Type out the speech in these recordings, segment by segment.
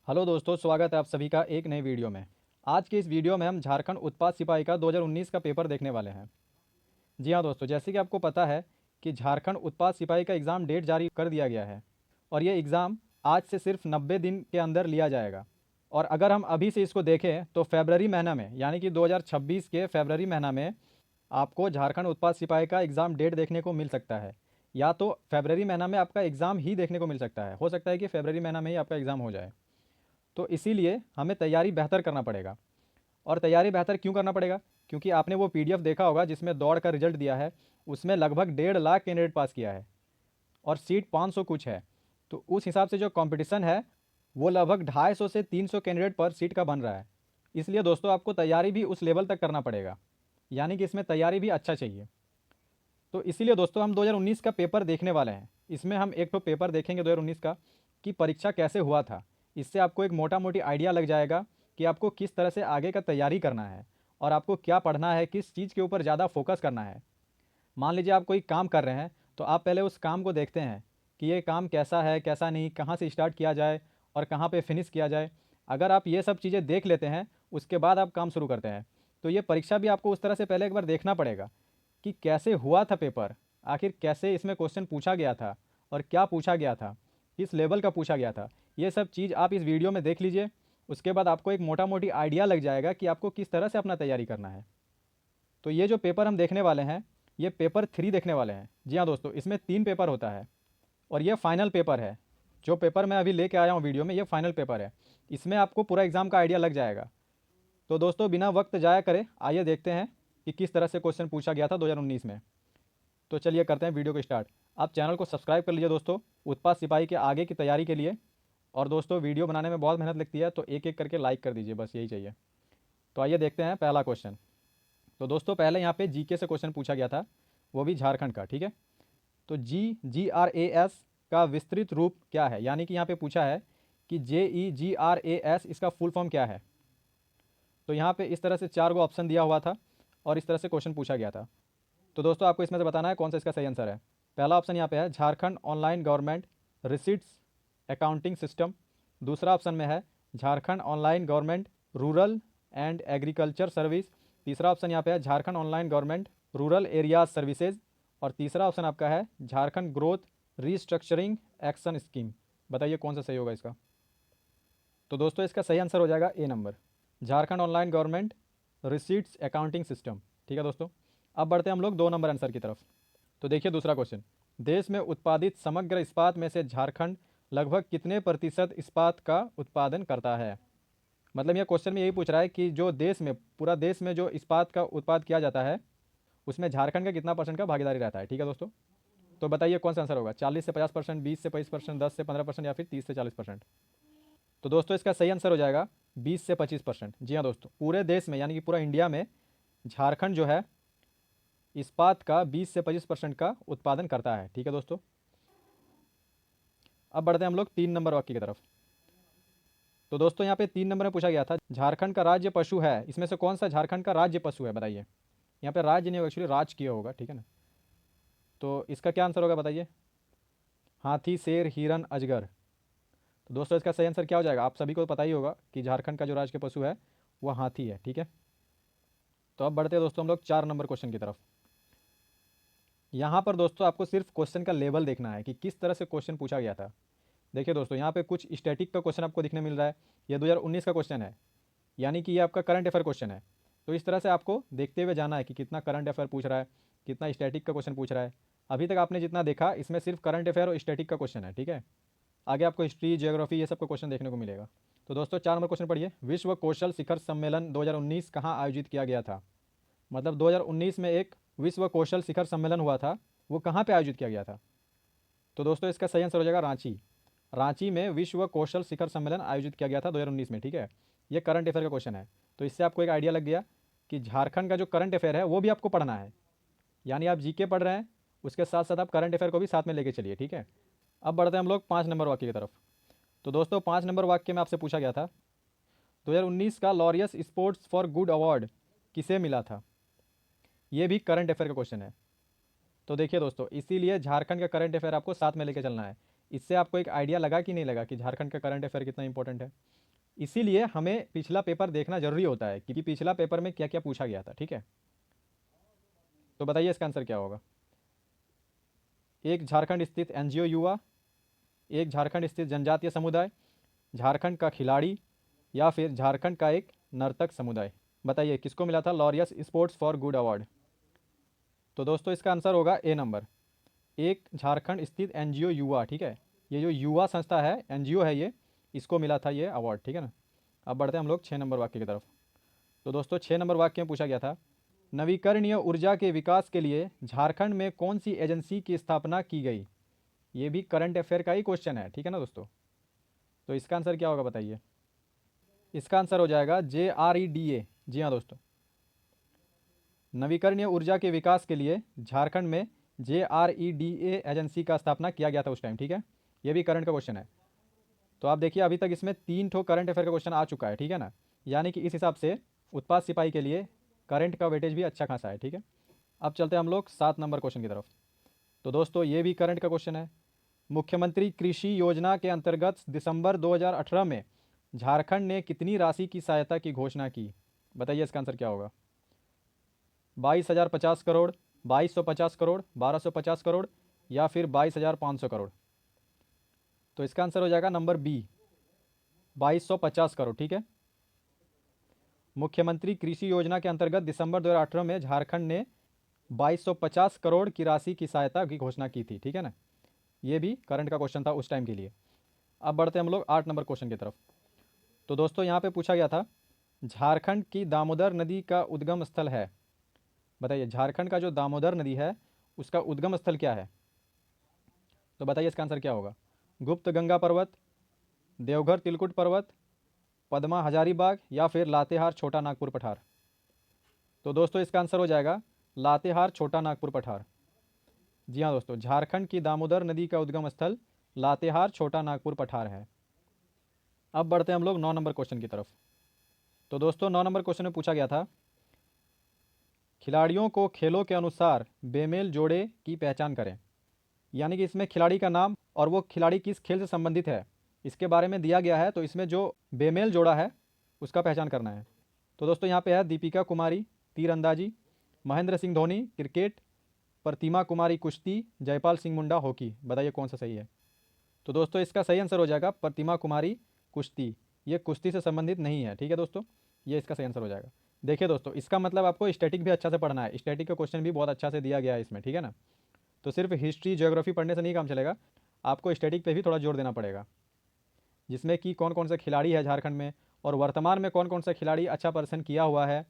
Hello दोस्तों, स्वागत है आप सभी का एक नई वीडियो में। आज की इस वीडियो में हम झारखंड उत्पाद सिपाही का 2019 का पेपर देखने वाले हैं। जी हाँ दोस्तों, जैसे कि आपको पता है कि झारखंड उत्पाद सिपाही का एग्ज़ाम डेट जारी कर दिया गया है और ये एग्ज़ाम आज से सिर्फ 90 दिन के अंदर लिया जाएगा। और अगर हम अभी से इसको देखें तो फरवरी महीना में, यानी कि 2026 के फरवरी महीना में आपको झारखंड उत्पाद सिपाही का एग्ज़ाम डेट देखने को मिल सकता है। या तो फरवरी महीना में आपका एग्ज़ाम ही देखने को मिल सकता है, हो सकता है कि फरवरी महीना में ही आपका एग्ज़ाम हो जाए। तो इसीलिए हमें तैयारी बेहतर करना पड़ेगा। और तैयारी बेहतर क्यों करना पड़ेगा? क्योंकि आपने वो पीडीएफ देखा होगा जिसमें दौड़ का रिजल्ट दिया है, उसमें लगभग 1.5 लाख कैंडिडेट पास किया है और सीट 500 कुछ है। तो उस हिसाब से जो कंपटीशन है वो लगभग 250 से 300 कैंडिडेट पर सीट का बन रहा है। इसलिए दोस्तों आपको तैयारी भी उस लेवल तक करना पड़ेगा, यानी कि इसमें तैयारी भी अच्छा चाहिए। तो इसीलिए दोस्तों हम 2019 का पेपर देखने वाले हैं। इसमें हम एक तो पेपर देखेंगे 2019 का कि परीक्षा कैसे हुआ था। इससे आपको एक मोटा मोटी आइडिया लग जाएगा कि आपको किस तरह से आगे का तैयारी करना है और आपको क्या पढ़ना है, किस चीज़ के ऊपर ज़्यादा फोकस करना है। मान लीजिए आप कोई काम कर रहे हैं तो आप पहले उस काम को देखते हैं कि ये काम कैसा है, कैसा नहीं, कहाँ से स्टार्ट किया जाए और कहाँ पे फिनिश किया जाए। अगर आप ये सब चीज़ें देख लेते हैं उसके बाद आप काम शुरू करते हैं तो ये परीक्षा भी आपको उस तरह से पहले एक बार देखना पड़ेगा कि कैसे हुआ था पेपर, आखिर कैसे इसमें क्वेश्चन पूछा गया था और क्या पूछा गया था, किस लेवल का पूछा गया था। ये सब चीज़ आप इस वीडियो में देख लीजिए। उसके बाद आपको एक मोटा मोटी आइडिया लग जाएगा कि आपको किस तरह से अपना तैयारी करना है। तो ये जो पेपर हम देखने वाले हैं ये पेपर 3 देखने वाले हैं। जी हाँ दोस्तों, इसमें 3 पेपर होता है और ये फाइनल पेपर है। जो पेपर मैं अभी लेके आया हूँ वीडियो में, ये फाइनल पेपर है। इसमें आपको पूरा एग्ज़ाम का आइडिया लग जाएगा। तो दोस्तों बिना वक्त जाया करे आइए देखते हैं कि किस तरह से क्वेश्चन पूछा गया था 2019 में। तो चलिए करते हैं वीडियो को स्टार्ट। आप चैनल को सब्सक्राइब कर लीजिए दोस्तों, उत्पाद सिपाही के आगे की तैयारी के लिए। और दोस्तों वीडियो बनाने में बहुत मेहनत लगती है तो एक एक करके लाइक कर दीजिए, बस यही चाहिए। तो आइए देखते हैं पहला क्वेश्चन। तो दोस्तों पहले यहाँ पे जीके से क्वेश्चन पूछा गया था, वो भी झारखंड का, ठीक है। तो GRAS का विस्तृत रूप क्या है, यानी कि यहाँ पे पूछा है कि JEGRAS इसका फुल फॉर्म क्या है। तो यहाँ पे इस तरह से 4 गो ऑप्शन दिया हुआ था और इस तरह से क्वेश्चन पूछा गया था। तो दोस्तों आपको इसमें से बताना है कौन सा इसका सही आंसर है। पहला ऑप्शन यहाँ पे है Jharkhand online government receipts accounting system. दूसरा ऑप्शन में है Jharkhand online government rural and agriculture service. तीसरा ऑप्शन यहाँ पे है Jharkhand online government rural areas services. और तीसरा ऑप्शन आपका है Jharkhand growth restructuring action scheme. बताइए कौन सा सही होगा इसका। तो दोस्तों इसका सही आंसर हो जाएगा A number, Jharkhand online government receipts accounting system. ठीक है दोस्तों, अब बढ़ते हैं हम लोग 2 नंबर आंसर की तरफ। तो देखिए दूसरा क्वेश्चन, देश में उत्पादित समग्र इस्पात में से झारखंड लगभग कितने प्रतिशत इस्पात का उत्पादन करता है। मतलब यह क्वेश्चन में यही पूछ रहा है कि जो देश में, पूरा देश में जो इस्पात का उत्पाद किया जाता है उसमें झारखंड का कितना परसेंट का भागीदारी रहता है। ठीक है दोस्तों, तो बताइए कौन सा आंसर होगा, 40 से 50%, 20 से 25%, 10 से 15% या फिर 30 से 40%। तो दोस्तों इसका सही आंसर हो जाएगा 20 से 25%। जी हाँ दोस्तों, पूरे देश में यानी कि पूरा इंडिया में झारखंड जो है इस्पात का 20 से 25% का उत्पादन करता है। ठीक है दोस्तों, अब बढ़ते हैं हम लोग 3 नंबर वाक्य की तरफ। तो दोस्तों यहाँ पे 3 नंबर में पूछा गया था झारखंड का राज्य पशु है, इसमें से कौन सा झारखंड का राज्य पशु है बताइए। यहाँ पे राज्य नहीं होगा, एक्चुअली राजकीय होगा, ठीक है ना। तो इसका क्या आंसर होगा बताइए। हाथी, शेर, हिरन, अजगर। तो दोस्तों इसका सही आंसर क्या हो जाएगा, आप सभी को पता ही होगा कि झारखंड का जो राज्य पशु है वह हाथी है। ठीक है, तो अब बढ़ते हैं दोस्तों हम लोग 4 नंबर क्वेश्चन की तरफ। यहाँ पर दोस्तों आपको सिर्फ क्वेश्चन का लेवल देखना है कि किस तरह से क्वेश्चन पूछा गया था। देखिए दोस्तों यहाँ पे कुछ स्टैटिक का क्वेश्चन आपको दिखने मिल रहा है, ये 2019 का क्वेश्चन है, यानी कि ये आपका करंट अफेयर क्वेश्चन है। तो इस तरह से आपको देखते हुए जाना है कि कितना करंट अफेयर पूछ रहा है, कितना स्टैटिक का क्वेश्चन पूछ रहा है। अभी तक आपने जितना देखा इसमें सिर्फ करंट अफेयर और स्टैटिक का क्वेश्चन है, ठीक है। आगे आपको हिस्ट्री, जियोग्राफी, ये सब का क्वेश्चन देखने को मिलेगा। तो दोस्तों 4 नंबर क्वेश्चन पढ़िए, विश्व कौशल शिखर सम्मेलन 2019 कहाँ आयोजित किया गया था। मतलब 2019 में एक विश्व कौशल शिखर सम्मेलन हुआ था, वो कहाँ पे आयोजित किया गया था। तो दोस्तों इसका सही आंसर हो जाएगा रांची। रांची में विश्व कौशल शिखर सम्मेलन आयोजित किया गया था 2019 में, ठीक है। ये करंट अफेयर का क्वेश्चन है। तो इससे आपको एक आइडिया लग गया कि झारखंड का जो करंट अफेयर है वो भी आपको पढ़ना है, यानी आप जीके पढ़ रहे हैं उसके साथ साथ आप करंट अफेयर को भी साथ में लेके चलिए, ठीक है। अब बढ़ते हैं हम लोग 5 नंबर वाक्य की तरफ। तो दोस्तों 5 नंबर वाक्य में आपसे पूछा गया था 2019 का Laureus sports for good award किसे मिला था। ये भी करंट अफेयर का क्वेश्चन है। तो देखिए दोस्तों, इसीलिए झारखंड का करंट अफेयर आपको साथ में लेके चलना है। इससे आपको एक आइडिया लगा कि नहीं लगा कि झारखंड का करंट अफेयर कितना इंपॉर्टेंट है। इसीलिए हमें पिछला पेपर देखना जरूरी होता है कि पिछला पेपर में क्या क्या पूछा गया था। ठीक है, तो बताइए इसका आंसर क्या होगा। एक झारखंड स्थित एनजीओ युवा, एक झारखंड स्थित जनजातीय समुदाय, झारखंड का खिलाड़ी, या फिर झारखंड का एक नर्तक समुदाय। बताइए किसको मिला था Laureus sports for good award. तो दोस्तों इसका आंसर होगा ए नंबर, एक झारखंड स्थित एनजीओ युवा। ठीक है, ये जो युवा संस्था है, एनजीओ है ये, इसको मिला था ये अवार्ड। ठीक है ना। अब बढ़ते हैं हम लोग 6 नंबर वाक्य की तरफ। तो दोस्तों 6 नंबर वाक्य में पूछा गया था, नवीकरणीय ऊर्जा के विकास के लिए झारखंड में कौन सी एजेंसी की स्थापना की गई। ये भी करंट अफेयर का ही क्वेश्चन है। ठीक है ना दोस्तों, तो इसका आंसर क्या होगा बताइए। इसका आंसर हो जाएगा JREDA। जी हाँ दोस्तों, नवीकरणीय ऊर्जा के विकास के लिए झारखंड में JREDA एजेंसी का स्थापना किया गया था उस टाइम। ठीक है, ये भी करंट का क्वेश्चन है। तो आप देखिए अभी तक इसमें 3 ठो करंट अफेयर का क्वेश्चन आ चुका है। ठीक है ना, यानी कि इस हिसाब से उत्पाद सिपाही के लिए करंट का वेटेज भी अच्छा खासा है। ठीक है, अब चलते हैं हम लोग 7 नंबर क्वेश्चन की तरफ। तो दोस्तों ये भी करंट का क्वेश्चन है। मुख्यमंत्री कृषि योजना के अंतर्गत दिसंबर 2018 में झारखंड ने कितनी राशि की सहायता की घोषणा की। बताइए इसका आंसर क्या होगा। 22,050 करोड़, 2,250 करोड़, 1,250 करोड़, या फिर 22,500 करोड़। तो इसका आंसर हो जाएगा नंबर बी, 2,250 करोड़। ठीक है, मुख्यमंत्री कृषि योजना के अंतर्गत दिसंबर 2018 में झारखंड ने 2,250 करोड़ की राशि की सहायता की घोषणा की थी। ठीक है ना, ये भी करंट का क्वेश्चन था उस टाइम के लिए। अब बढ़ते हैं हम लोग 8 नंबर क्वेश्चन की तरफ। तो दोस्तों यहाँ पे पूछा गया था, झारखंड की दामोदर नदी का उद्गम स्थल है। बताइए झारखंड का जो दामोदर नदी है उसका उद्गम स्थल क्या है। तो बताइए इसका आंसर क्या होगा। गुप्त गंगा पर्वत, देवघर तिलकुट पर्वत, पद्मा हजारीबाग, या फिर लातेहार छोटा नागपुर पठार। तो दोस्तों इसका आंसर हो जाएगा लातेहार छोटा नागपुर पठार। जी हाँ दोस्तों, झारखंड की दामोदर नदी का उद्गम स्थल लातेहार छोटा नागपुर पठार है। अब बढ़ते हैं हम लोग 9 नंबर क्वेश्चन की तरफ। तो दोस्तों 9 नंबर क्वेश्चन में पूछा गया था, खिलाड़ियों को खेलों के अनुसार बेमेल जोड़े की पहचान करें। यानी कि इसमें खिलाड़ी का नाम और वो खिलाड़ी किस खेल से संबंधित है इसके बारे में दिया गया है। तो इसमें जो बेमेल जोड़ा है उसका पहचान करना है। तो दोस्तों यहाँ पे है दीपिका कुमारी तीरंदाजी, महेंद्र सिंह धोनी क्रिकेट, प्रतिमा कुमारी कुश्ती, जयपाल सिंह मुंडा हॉकी। बताइए कौन सा सही है। तो दोस्तों इसका सही आंसर हो जाएगा प्रतिमा कुमारी कुश्ती। ये कुश्ती से संबंधित नहीं है। ठीक है दोस्तों, ये इसका सही आंसर हो जाएगा। देखिए दोस्तों इसका मतलब आपको स्टैटिक भी अच्छा से पढ़ना है। स्टैटिक का क्वेश्चन भी बहुत अच्छा से दिया गया है इसमें। ठीक है ना, तो सिर्फ हिस्ट्री ज्योग्राफी पढ़ने से नहीं काम चलेगा, आपको स्टैटिक पे भी थोड़ा जोर देना पड़ेगा, जिसमें कि कौन कौन से खिलाड़ी है झारखंड में और वर्तमान में कौन कौन सा खिलाड़ी अच्छा प्रदर्शन किया हुआ है।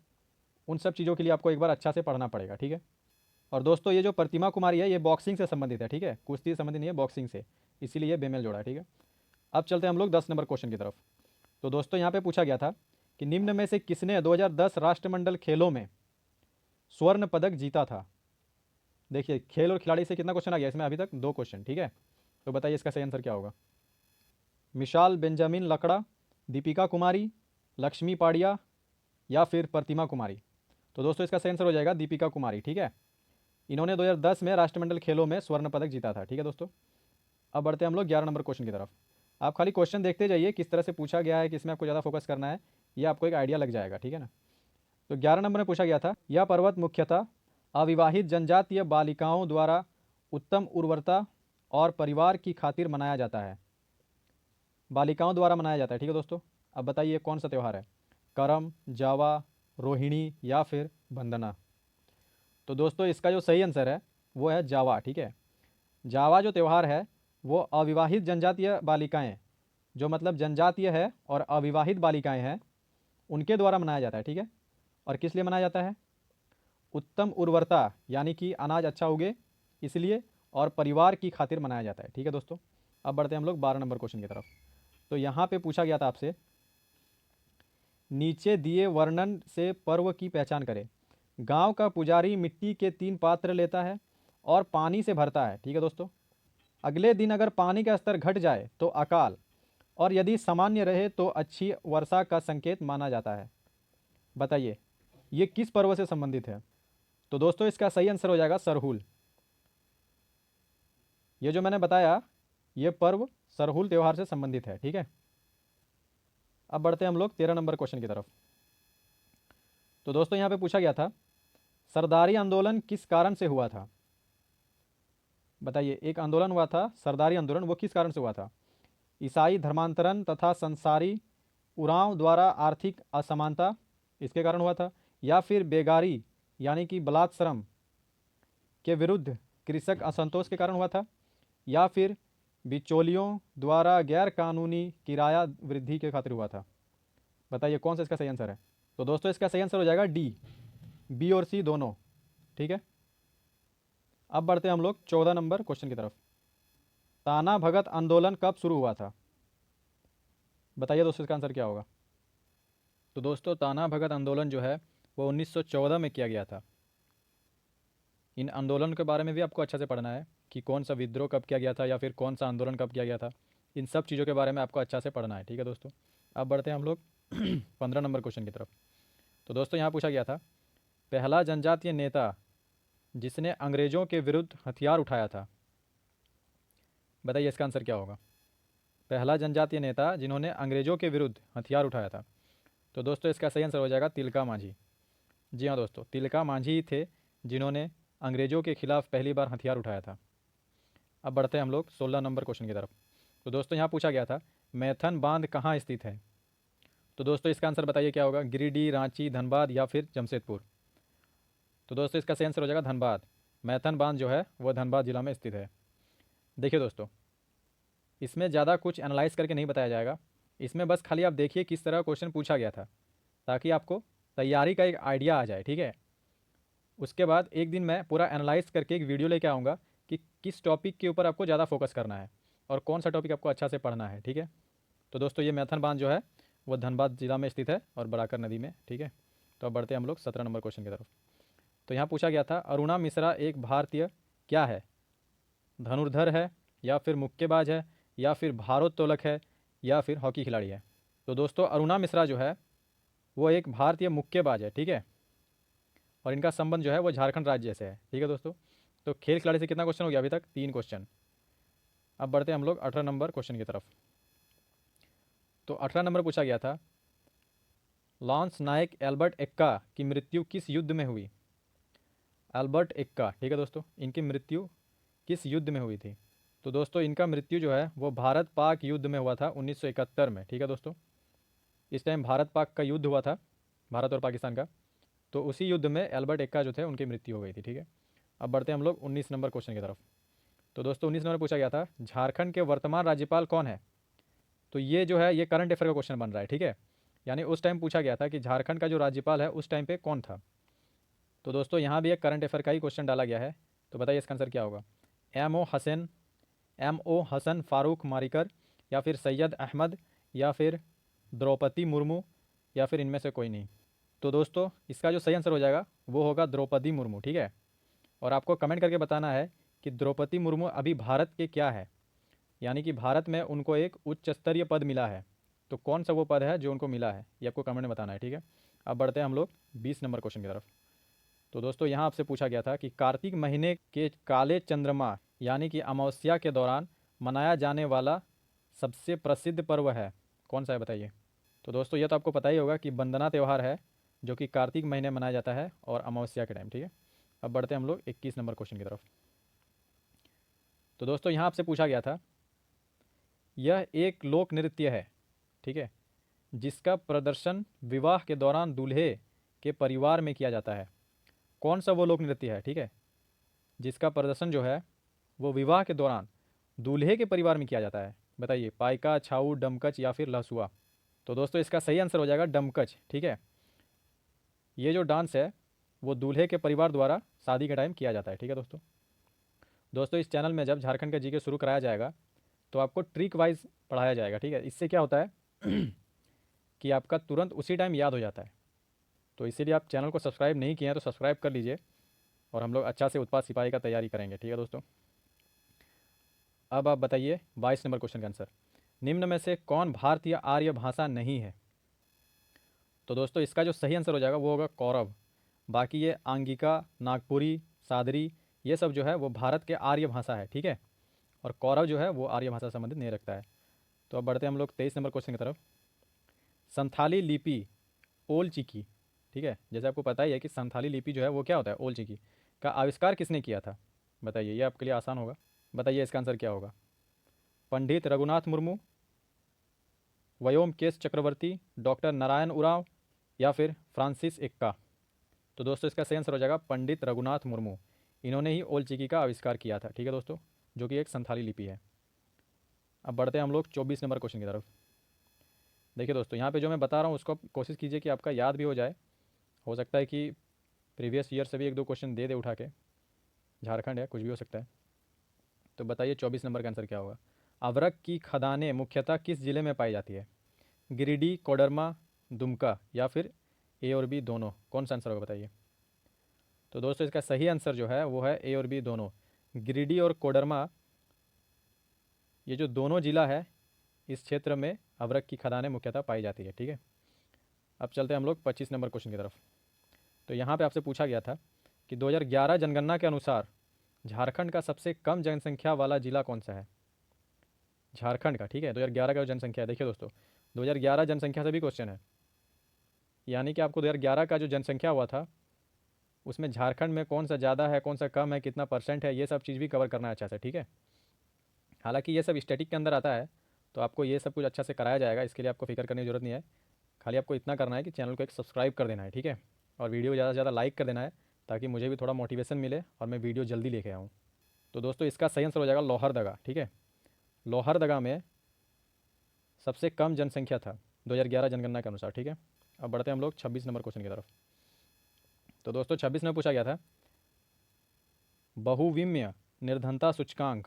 उन सब चीज़ों के लिए आपको एक बार अच्छा से पढ़ना पड़ेगा। ठीक है, और दोस्तों ये जो प्रतिमा कुमारी है ये बॉक्सिंग से संबंधित है। ठीक है, कुश्ती से संबंधित नहीं है, बॉक्सिंग से, इसीलिए ये बेमेल जोड़ा है। ठीक है, अब चलते हैं हम लोग 10 नंबर क्वेश्चन की तरफ। तो दोस्तों यहाँ पे पूछा गया था कि निम्न में से किसने 2010 राष्ट्रमंडल खेलों में स्वर्ण पदक जीता था। देखिए खेल और खिलाड़ी से कितना क्वेश्चन आ गया इसमें अभी तक 2 क्वेश्चन। ठीक है, तो बताइए इसका सही आंसर क्या होगा। मिशाल बेंजामिन लकड़ा, दीपिका कुमारी, लक्ष्मी पाड़िया, या फिर प्रतिमा कुमारी। तो दोस्तों इसका सही आंसर हो जाएगा दीपिका कुमारी। ठीक है, इन्होंने 2010 में राष्ट्रमंडल खेलों में स्वर्ण पदक जीता था। ठीक है दोस्तों, अब बढ़ते हैं हम लोग 11 नंबर क्वेश्चन की तरफ। आप खाली क्वेश्चन देखते जाइए किस तरह से पूछा गया है, किसमें आपको ज़्यादा फोकस करना है, ये आपको एक आइडिया लग जाएगा। ठीक है ना, तो 11 नंबर में पूछा गया था, यह पर्वत मुख्यतः अविवाहित जनजातीय बालिकाओं द्वारा उत्तम उर्वरता और परिवार की खातिर मनाया जाता है। बालिकाओं द्वारा मनाया जाता है। ठीक है दोस्तों, अब बताइए कौन सा त्यौहार है, करम, जावा, रोहिणी, या फिर वंदना। तो दोस्तों इसका जो सही आंसर है वो है जावा। ठीक है, जावा जो त्यौहार है वो अविवाहित जनजातीय बालिकाएं, जो मतलब जनजातीय है और अविवाहित बालिकाएं हैं, उनके द्वारा मनाया जाता है। ठीक है, और किस लिए मनाया जाता है, उत्तम उर्वरता यानी कि अनाज अच्छा उगे इसलिए, और परिवार की खातिर मनाया जाता है। ठीक है दोस्तों, अब बढ़ते हैं हम लोग 12 नंबर क्वेश्चन की तरफ। तो यहाँ पे पूछा गया था आपसे, नीचे दिए वर्णन से पर्व की पहचान करें। गांव का पुजारी मिट्टी के 3 पात्र लेता है और पानी से भरता है। ठीक है दोस्तों, अगले दिन अगर पानी का स्तर घट जाए तो अकाल, और यदि सामान्य रहे तो अच्छी वर्षा का संकेत माना जाता है। बताइए ये किस पर्व से संबंधित है। तो दोस्तों इसका सही आंसर हो जाएगा सरहुल। ये जो मैंने बताया ये पर्व सरहुल त्यौहार से संबंधित है। ठीक है, अब बढ़ते हैं हम लोग 13 नंबर क्वेश्चन की तरफ। तो दोस्तों यहाँ पे पूछा गया था सरदारी आंदोलन किस कारण से हुआ था। बताइए, एक आंदोलन हुआ था सरदारी आंदोलन, वो किस कारण से हुआ था। ईसाई धर्मांतरण तथा संसारी उरांव द्वारा आर्थिक असमानता, इसके कारण हुआ था, या फिर बेगारी यानी कि बलात् श्रम के विरुद्ध कृषक असंतोष के कारण हुआ था, या फिर बिचौलियों द्वारा गैर कानूनी किराया वृद्धि के खातिर हुआ था। बताइए कौन सा इसका सही आंसर है। तो दोस्तों इसका सही आंसर हो जाएगा डी, बी और सी दोनों। ठीक है, अब बढ़ते हैं हम लोग 14 नंबर क्वेश्चन की तरफ। ताना भगत आंदोलन कब शुरू हुआ था। बताइए दोस्तों इसका आंसर क्या होगा। तो दोस्तों ताना भगत आंदोलन जो है वो 1914 में किया गया था। इन आंदोलन के बारे में भी आपको अच्छे से पढ़ना है कि कौन सा विद्रोह कब किया गया था या फिर कौन सा आंदोलन कब किया गया था। इन सब चीज़ों के बारे में आपको अच्छा से पढ़ना है। ठीक है दोस्तों, अब बढ़ते हैं हम लोग 15 नंबर क्वेश्चन की तरफ। तो दोस्तों यहाँ पूछा गया था पहला जनजातीय नेता जिसने अंग्रेज़ों के विरुद्ध हथियार उठाया था। बताइए इसका आंसर क्या होगा। पहला जनजातीय नेता जिन्होंने अंग्रेज़ों के विरुद्ध हथियार उठाया था। तो दोस्तों इसका सही आंसर हो जाएगा तिलका मांझी। जी हाँ दोस्तों, तिलका मांझी ही थे जिन्होंने अंग्रेज़ों के खिलाफ पहली बार हथियार उठाया था। अब बढ़ते हैं हम लोग 16 नंबर क्वेश्चन की तरफ। तो दोस्तों यहाँ पूछा गया था मैथन बांध कहाँ स्थित है। तो दोस्तों इसका आंसर बताइए क्या होगा। गिरिडीह, रांची, धनबाद या फिर जमशेदपुर। तो दोस्तों इसका सही आंसर हो जाएगा धनबाद। मैथन बांध जो है वह धनबाद जिला में स्थित है। देखिए दोस्तों, इसमें ज़्यादा कुछ एनालाइज करके नहीं बताया जाएगा, इसमें बस खाली आप देखिए किस तरह क्वेश्चन पूछा गया था ताकि आपको तैयारी का एक आइडिया आ जाए। ठीक है, उसके बाद एक दिन मैं पूरा एनालाइज करके एक वीडियो लेके आऊँगा कि किस टॉपिक के ऊपर आपको ज़्यादा फोकस करना है और कौन सा टॉपिक आपको अच्छा से पढ़ना है। ठीक है, तो दोस्तों ये मैथन बांध जो है वो धनबाद जिला में स्थित है और बराकर नदी में। ठीक है, तो अब बढ़ते हैं हम लोग 17 नंबर क्वेश्चन की तरफ। तो यहाँ पूछा गया था अरुणा मिश्रा एक भारतीय क्या है। धनुर्धर है, या फिर मुक्केबाज है, या फिर भारोत्तोलक है, या फिर हॉकी खिलाड़ी है। तो दोस्तों अरुणा मिश्रा जो है वो एक भारतीय मुक्केबाज है। ठीक है, और इनका संबंध जो है वो झारखंड राज्य से है। ठीक है दोस्तों, तो खेल खिलाड़ी से कितना क्वेश्चन हो गया अभी तक, 3 क्वेश्चन। अब बढ़ते हैं हम लोग 18 नंबर क्वेश्चन की तरफ। तो 18 नंबर पूछा गया था लॉन्स नायक एल्बर्ट एक्का की मृत्यु किस युद्ध में हुई। एल्बर्ट एक्का, ठीक है दोस्तों, इनकी मृत्यु किस युद्ध में हुई थी। तो दोस्तों इनका मृत्यु जो है वो भारत पाक युद्ध में हुआ था 1971 में। ठीक है दोस्तों, इस टाइम भारत पाक का युद्ध हुआ था, भारत और पाकिस्तान का, तो उसी युद्ध में एल्बर्ट एक्का जो थे उनकी मृत्यु हो गई थी। ठीक है, अब बढ़ते हैं हम लोग 19 नंबर क्वेश्चन की तरफ। तो दोस्तों 19 नंबर पूछा गया था झारखंड के वर्तमान राज्यपाल कौन है। तो ये जो है ये करंट अफेयर का क्वेश्चन बन रहा है। ठीक है, यानी उस टाइम पूछा गया था कि झारखंड का जो राज्यपाल है उस टाइम पे कौन था। तो दोस्तों यहाँ भी एक करंट अफेयर का ही क्वेश्चन डाला गया है। तो बताइए इसका आंसर क्या होगा। एम ओ हसन फारूक मारिकर, या फिर सैयद अहमद, या फिर द्रौपदी मुर्मू, या फिर इनमें से कोई नहीं। तो दोस्तों इसका जो सही आंसर हो जाएगा वो होगा द्रौपदी मुर्मू। ठीक है, और आपको कमेंट करके बताना है कि द्रौपदी मुर्मू अभी भारत के क्या है, यानी कि भारत में उनको एक उच्च स्तरीय पद मिला है। तो कौन सा वो पद है जो उनको मिला है ये आपको कमेंट में बताना है। ठीक है, अब बढ़ते हैं हम लोग 20 नंबर क्वेश्चन की तरफ। तो दोस्तों यहाँ आपसे पूछा गया था कि कार्तिक महीने के काले चंद्रमा यानी कि अमावस्या के दौरान मनाया जाने वाला सबसे प्रसिद्ध पर्व है कौन सा है। बताइए। तो दोस्तों ये तो आपको पता ही होगा कि वंदना त्यौहार है जो कि कार्तिक महीने मनाया जाता है और अमावस्या के टाइम। ठीक है, अब बढ़ते हैं हम लोग 21 नंबर क्वेश्चन की तरफ। तो दोस्तों यहाँ आपसे पूछा गया था यह एक लोक नृत्य है, ठीक है, जिसका प्रदर्शन विवाह के दौरान दूल्हे के परिवार में किया जाता है। कौन सा वो लोक नृत्य है, ठीक है, जिसका प्रदर्शन जो है वो विवाह के दौरान दूल्हे के परिवार में किया जाता है। बताइए, पाइका, छाऊ, डमकच या फिर लहसुआ। तो दोस्तों इसका सही आंसर हो जाएगा डमकच। ठीक है, ये जो डांस है वो दूल्हे के परिवार द्वारा शादी के टाइम किया जाता है। ठीक है दोस्तों, इस चैनल में जब झारखंड का जीके शुरू कराया जाएगा तो आपको ट्रिक वाइज पढ़ाया जाएगा। ठीक है, इससे क्या होता है कि आपका तुरंत उसी टाइम याद हो जाता है। तो इसीलिए आप चैनल को सब्सक्राइब नहीं किए हैं तो सब्सक्राइब कर लीजिए और हम लोग अच्छा से उत्पाद सिपाही का तैयारी करेंगे। ठीक है दोस्तों, अब आप बताइए 22 नंबर क्वेश्चन का आंसर। निम्न में से कौन भारतीय आर्य भाषा नहीं है। तो दोस्तों इसका जो सही आंसर हो जाएगा वो होगा कौरव। बाकी ये आंगिका, नागपुरी, सादरी, ये सब जो है वो भारत के आर्य भाषा है। ठीक है, और कौरव जो है वो आर्य भाषा से संबंधित नहीं रखता है। तो अब बढ़ते हैं हम लोग 23 नंबर क्वेश्चन की तरफ। संथाली लिपि ओल चिकी, ठीक है, जैसे आपको पता ही है कि संथाली लिपि जो है वो क्या होता है, ओल चिकी का आविष्कार किसने किया था? बताइए, ये आपके लिए आसान होगा। बताइए इसका आंसर क्या होगा। पंडित रघुनाथ मुर्मू, व्योम केस चक्रवर्ती, डॉक्टर नारायण उरांव, या फिर फ्रांसिस एक्का। तो दोस्तों इसका सही आंसर हो जाएगा पंडित रघुनाथ मुर्मू। इन्होंने ही ओल चिकी का आविष्कार किया था, ठीक है दोस्तों, जो कि एक संथाली लिपि है। अब बढ़ते हैं हम लोग 24 नंबर क्वेश्चन की तरफ। देखिए दोस्तों, यहाँ पे जो मैं बता रहा हूँ उसको कोशिश कीजिए कि आपका याद भी हो जाए। हो सकता है कि प्रीवियस ईयर से भी एक दो क्वेश्चन दे उठा के, झारखंड है, कुछ भी हो सकता है। तो बताइए 24 नंबर का आंसर क्या होगा। अवरक की खदानें मुख्यतः किस जिले में पाई जाती है? गिरिडीह, कोडरमा, दुमका, या फिर ए और बी दोनों। कौन सा आंसर होगा बताइए। तो दोस्तों इसका सही आंसर जो है वो है ए और बी दोनों। गिरिडीह और कोडरमा, ये जो दोनों जिला है, इस क्षेत्र में अवरक की खदानें मुख्यतः पाई जाती है, ठीक है। अब चलते हैं हम लोग 25 नंबर क्वेश्चन की तरफ। तो यहाँ पे आपसे पूछा गया था कि 2011 जनगणना के अनुसार झारखंड का सबसे कम जनसंख्या वाला जिला कौन सा है? झारखंड का, ठीक है, 2011 का जो जनसंख्या है, देखिए दोस्तों 2011 जनसंख्या से भी क्वेश्चन है, यानी कि आपको 2011 का जो जनसंख्या हुआ था उसमें झारखंड में कौन सा ज़्यादा है, कौन सा कम है, कितना परसेंट है, ये सब चीज़ भी कवर करना है अच्छा से, ठीक है। हालांकि ये सब स्टैटिक के अंदर आता है, तो आपको ये सब कुछ अच्छा से कराया जाएगा, इसके लिए आपको फिक्र करने की जरूरत नहीं है। खाली आपको इतना करना है कि चैनल को एक सब्सक्राइब कर देना है, ठीक है, और वीडियो ज़्यादा से ज़्यादा लाइक कर देना है, ताकि मुझे भी थोड़ा मोटिवेशन मिले और मैं वीडियो जल्दी लेके आऊँ। तो दोस्तों इसका सही आंसर हो जाएगा लोहरदगा, ठीक है। लोहरदगा में सबसे कम जनसंख्या था 2011 जनगणना के अनुसार, ठीक है। अब बढ़ते हैं हम लोग 26 नंबर क्वेश्चन की तरफ। तो दोस्तों 26 में पूछा गया था बहुविम्य निर्धनता सूचकांक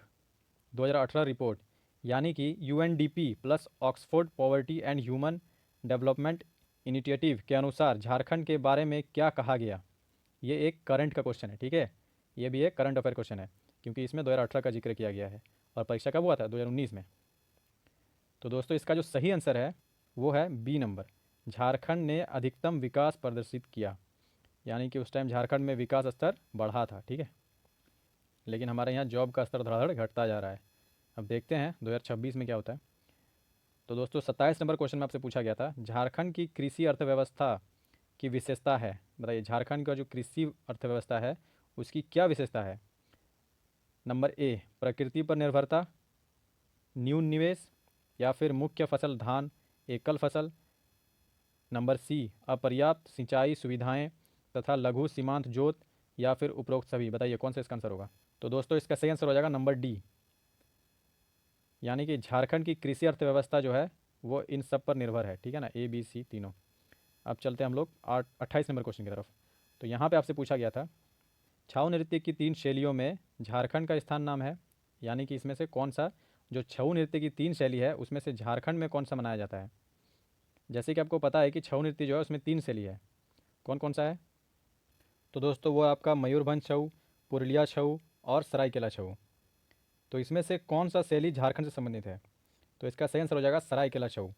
2018 रिपोर्ट, यानी कि UNDP plus Oxford poverty and human development initiative के अनुसार झारखंड के बारे में क्या कहा गया? ये एक करंट का क्वेश्चन है, ठीक है, ये भी एक करंट अफेयर क्वेश्चन है, क्योंकि इसमें 2018 का जिक्र किया गया है और परीक्षा कब हुआ था, 2019 में। तो दोस्तों इसका जो सही आंसर है वो है बी नंबर। झारखंड ने अधिकतम विकास प्रदर्शित किया, यानी कि उस टाइम झारखंड में विकास स्तर बढ़ा था, ठीक है। लेकिन हमारे यहाँ जॉब का स्तर धड़ाधड़ घटता जा रहा है। अब देखते हैं 2026 में क्या होता है। तो दोस्तों 27 नंबर क्वेश्चन में आपसे पूछा गया था झारखंड की कृषि अर्थव्यवस्था की विशेषता है। बताइए झारखंड का जो कृषि अर्थव्यवस्था है उसकी क्या विशेषता है? नंबर ए प्रकृति पर निर्भरता, न्यून निवेश, या फिर मुख्य फसल धान, एकल फसल, नंबर सी अपर्याप्त सिंचाई सुविधाएं तथा लघु सीमांत जोत, या फिर उपरोक्त सभी। बताइए कौन सा इसका आंसर होगा। तो दोस्तों इसका सही आंसर हो जाएगा नंबर डी, यानी कि झारखंड की कृषि अर्थव्यवस्था जो है वो इन सब पर निर्भर है, ठीक है ना, ए बी सी तीनों। अब चलते हैं हम लोग 28 नंबर क्वेश्चन की तरफ। तो यहाँ पे आपसे पूछा गया था छऊ नृत्य की 3 शैलियों में झारखंड का स्थान नाम है, यानी कि इसमें से कौन सा, जो छऊ नृत्य की 3 शैली है उसमें से झारखंड में कौन सा मनाया जाता है? जैसे कि आपको पता है कि छऊ नृत्य जो है उसमें 3 शैली है, कौन कौन सा है? तो दोस्तों वो आपका मयूरभंज छऊ, पुरुलिया छऊ और सरायकेला छऊ। तो इसमें से कौन सा शैली झारखंड से संबंधित है? तो इसका सही आंसर हो जाएगा सरायकेला छऊ।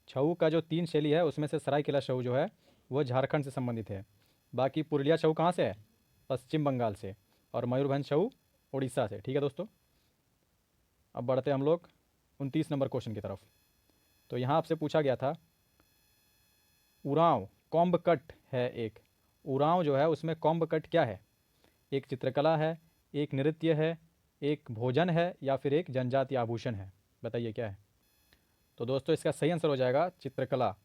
छऊ का जो 3 शैली है उसमें से सरायकेला छऊ जो है वो झारखंड से संबंधित है। बाकी पुरुलिया छऊ कहाँ से है? पश्चिम बंगाल से। और मयूरभंज छऊ उड़ीसा से, ठीक है दोस्तों। अब बढ़ते हम लोग 29 नंबर क्वेश्चन की तरफ। तो यहाँ आपसे पूछा गया था उरांव कॉम्ब कट है एक, उरांव जो है उसमें कॉम्ब कट क्या है? एक चित्रकला है, एक नृत्य है, एक भोजन है, या फिर एक जनजातीय आभूषण है। बताइए क्या है। तो दोस्तों इसका सही आंसर हो जाएगा चित्रकला।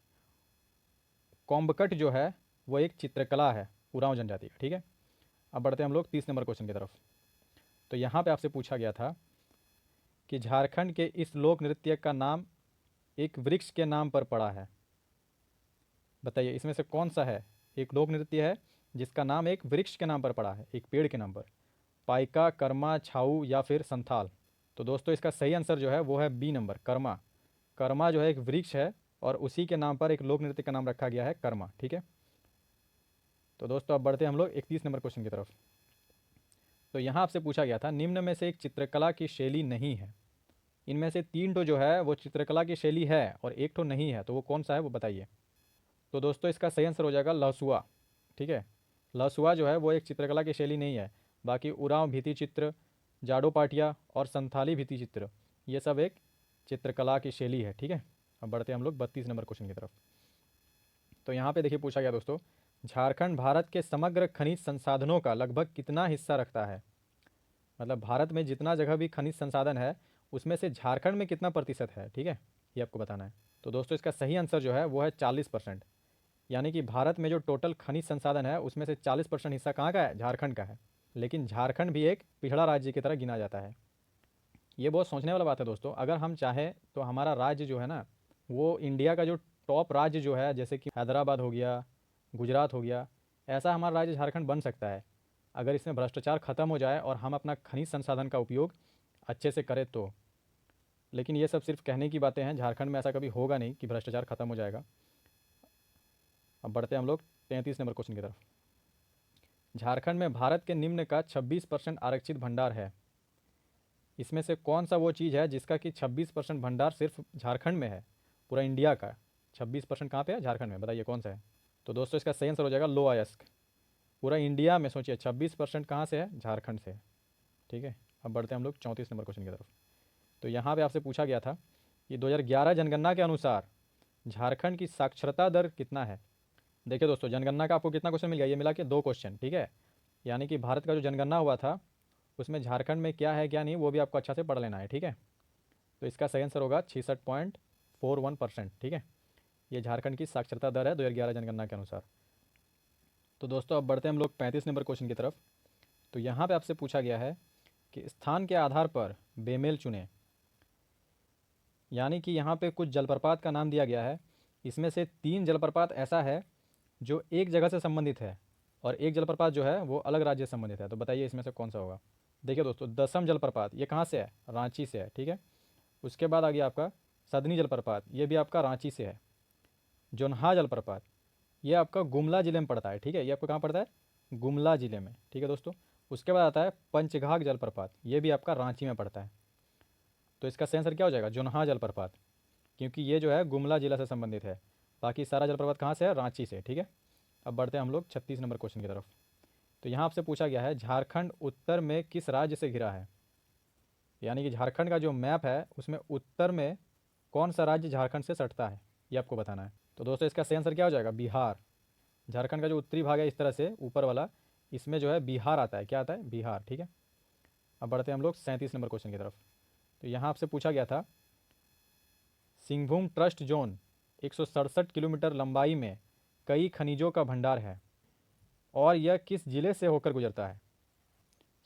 कॉम्बकट जो है वो एक चित्रकला है उरांव जनजाति का, ठीक है। अब बढ़ते हैं हम लोग 30 नंबर क्वेश्चन की तरफ। तो यहाँ पे आपसे पूछा गया था कि झारखंड के इस लोक नृत्य का नाम एक वृक्ष के नाम पर पड़ा है। बताइए इसमें से कौन सा है, एक लोक नृत्य है जिसका नाम एक वृक्ष के नाम पर पड़ा है, एक पेड़ के नाम पर? पाइका, कर्मा, छाऊ, या फिर संथाल। तो दोस्तों इसका सही आंसर जो है वो है बी नंबर, कर्मा। कर्मा जो है एक वृक्ष है और उसी के नाम पर एक लोक नृत्य का नाम रखा गया है कर्मा, ठीक है। तो दोस्तों अब बढ़ते हैं हम लोग 31 नंबर क्वेश्चन की तरफ। तो यहाँ आपसे पूछा गया था निम्न में से एक चित्रकला की शैली नहीं है। इनमें से 3 ठो जो है वो चित्रकला की शैली है और एक ठो नहीं है, तो वो कौन सा है वो बताइए। तो दोस्तों इसका सही आंसर हो जाएगा लहसुआ, ठीक है। लहसुआ जो है वो एक चित्रकला की शैली नहीं है। बाकी उरांव भित्ति चित्र, जाडो पाटिया और संथाली भित्ति चित्र, ये सब एक चित्रकला की शैली है। ठीक है, अब बढ़ते हैं हम लोग 32 नंबर क्वेश्चन की तरफ। तो यहाँ पे देखिए पूछा गया दोस्तों, झारखंड भारत के समग्र खनिज संसाधनों का लगभग कितना हिस्सा रखता है। मतलब भारत में जितना जगह भी खनिज संसाधन है उसमें से झारखंड में कितना प्रतिशत है। ठीक है, ये आपको बताना है। तो दोस्तों इसका सही आंसर जो है वो है 40%। यानी कि भारत में जो टोटल खनिज संसाधन है उसमें से 40% हिस्सा कहाँ का है, झारखंड का है। लेकिन झारखंड भी एक पिछड़ा राज्य की तरह गिना जाता है। ये बहुत सोचने वाला बात है दोस्तों। अगर हम चाहें तो हमारा राज्य जो है ना, वो इंडिया का जो टॉप राज्य जो है, जैसे कि हैदराबाद हो गया, गुजरात हो गया, ऐसा हमारा राज्य झारखंड बन सकता है अगर इसमें भ्रष्टाचार खत्म हो जाए और हम अपना खनिज संसाधन का उपयोग अच्छे से करें तो। लेकिन ये सब सिर्फ कहने की बातें हैं, झारखंड में ऐसा कभी होगा नहीं कि भ्रष्टाचार खत्म हो जाएगा। अब बढ़ते हैं हम लोग 33 नंबर क्वेश्चन की तरफ। झारखंड में भारत के निम्न का 26% आरक्षित भंडार है। इसमें से कौन सा वो चीज़ है जिसका कि 26% भंडार सिर्फ झारखंड में है। पूरा इंडिया का 26% कहाँ पे है, झारखंड में। बताइए कौन सा है। तो दोस्तों इसका सही आंसर हो जाएगा लो अयस्क। पूरा इंडिया में सोचिए 26% कहाँ से है, झारखंड से है। ठीक है, अब बढ़ते हैं हम लोग 34 नंबर क्वेश्चन की तरफ। तो यहाँ पे आपसे पूछा गया था कि 2011 जनगणना के अनुसार झारखंड की साक्षरता दर कितना है। देखिए दोस्तों, जनगणना का आपको कितना क्वेश्चन मिल गया, ये मिला के 2 क्वेश्चन। ठीक है, यानी कि भारत का जो जनगणना हुआ था उसमें झारखंड में क्या है क्या नहीं वो भी आपको अच्छा से पढ़ लेना है। ठीक है, तो इसका सही आंसर होगा 66.41%। ठीक है, ये झारखंड की साक्षरता दर है 2011 जनगणना के अनुसार। तो दोस्तों अब बढ़ते हैं हम लोग 35 नंबर क्वेश्चन की तरफ। तो यहाँ पे आपसे पूछा गया है कि स्थान के आधार पर बेमेल चुनें। यानी कि यहाँ पे कुछ जलप्रपात का नाम दिया गया है, इसमें से 3 जलप्रपात ऐसा है जो एक जगह से संबंधित है और एक जलप्रपात जो है वो अलग राज्य से संबंधित है। तो बताइए इसमें से कौन सा होगा। देखिए दोस्तों, दसम जलप्रपात ये कहाँ से है, रांची से है। ठीक है, उसके बाद आ गया आपका सदनी जलप्रपात, ये भी आपका रांची से है। जोन्हा जलप्रपात ये आपका गुमला ज़िले में पड़ता है। ठीक है, ये आपको कहाँ पड़ता है, गुमला ज़िले में। ठीक है दोस्तों, उसके बाद आता है पंचघाघ जलप्रपात, ये भी आपका रांची में पड़ता है। तो इसका सही आंसर क्या हो जाएगा, जोन्हा जलप्रपात, क्योंकि ये जो है गुमला ज़िला से संबंधित है। बाकी सारा जलप्रपात कहाँ से है, रांची से। ठीक है, अब बढ़ते हैं हम लोग 36 नंबर क्वेश्चन की तरफ। तो यहाँ आपसे पूछा गया है झारखंड उत्तर में किस राज्य से घिरा है। यानी कि झारखंड का जो मैप है उसमें उत्तर में कौन सा राज्य झारखंड से सटता है, ये आपको बताना है। तो दोस्तों इसका सही आंसर क्या हो जाएगा, बिहार। झारखंड का जो उत्तरी भाग है इस तरह से ऊपर वाला, इसमें जो है बिहार आता है। क्या आता है, बिहार। ठीक है, अब बढ़ते हैं हम लोग 37 नंबर क्वेश्चन की तरफ। तो यहाँ आपसे पूछा गया था सिंहभूम ट्रस्ट जोन 167 किलोमीटर लंबाई में कई खनिजों का भंडार है और यह किस जिले से होकर गुजरता है।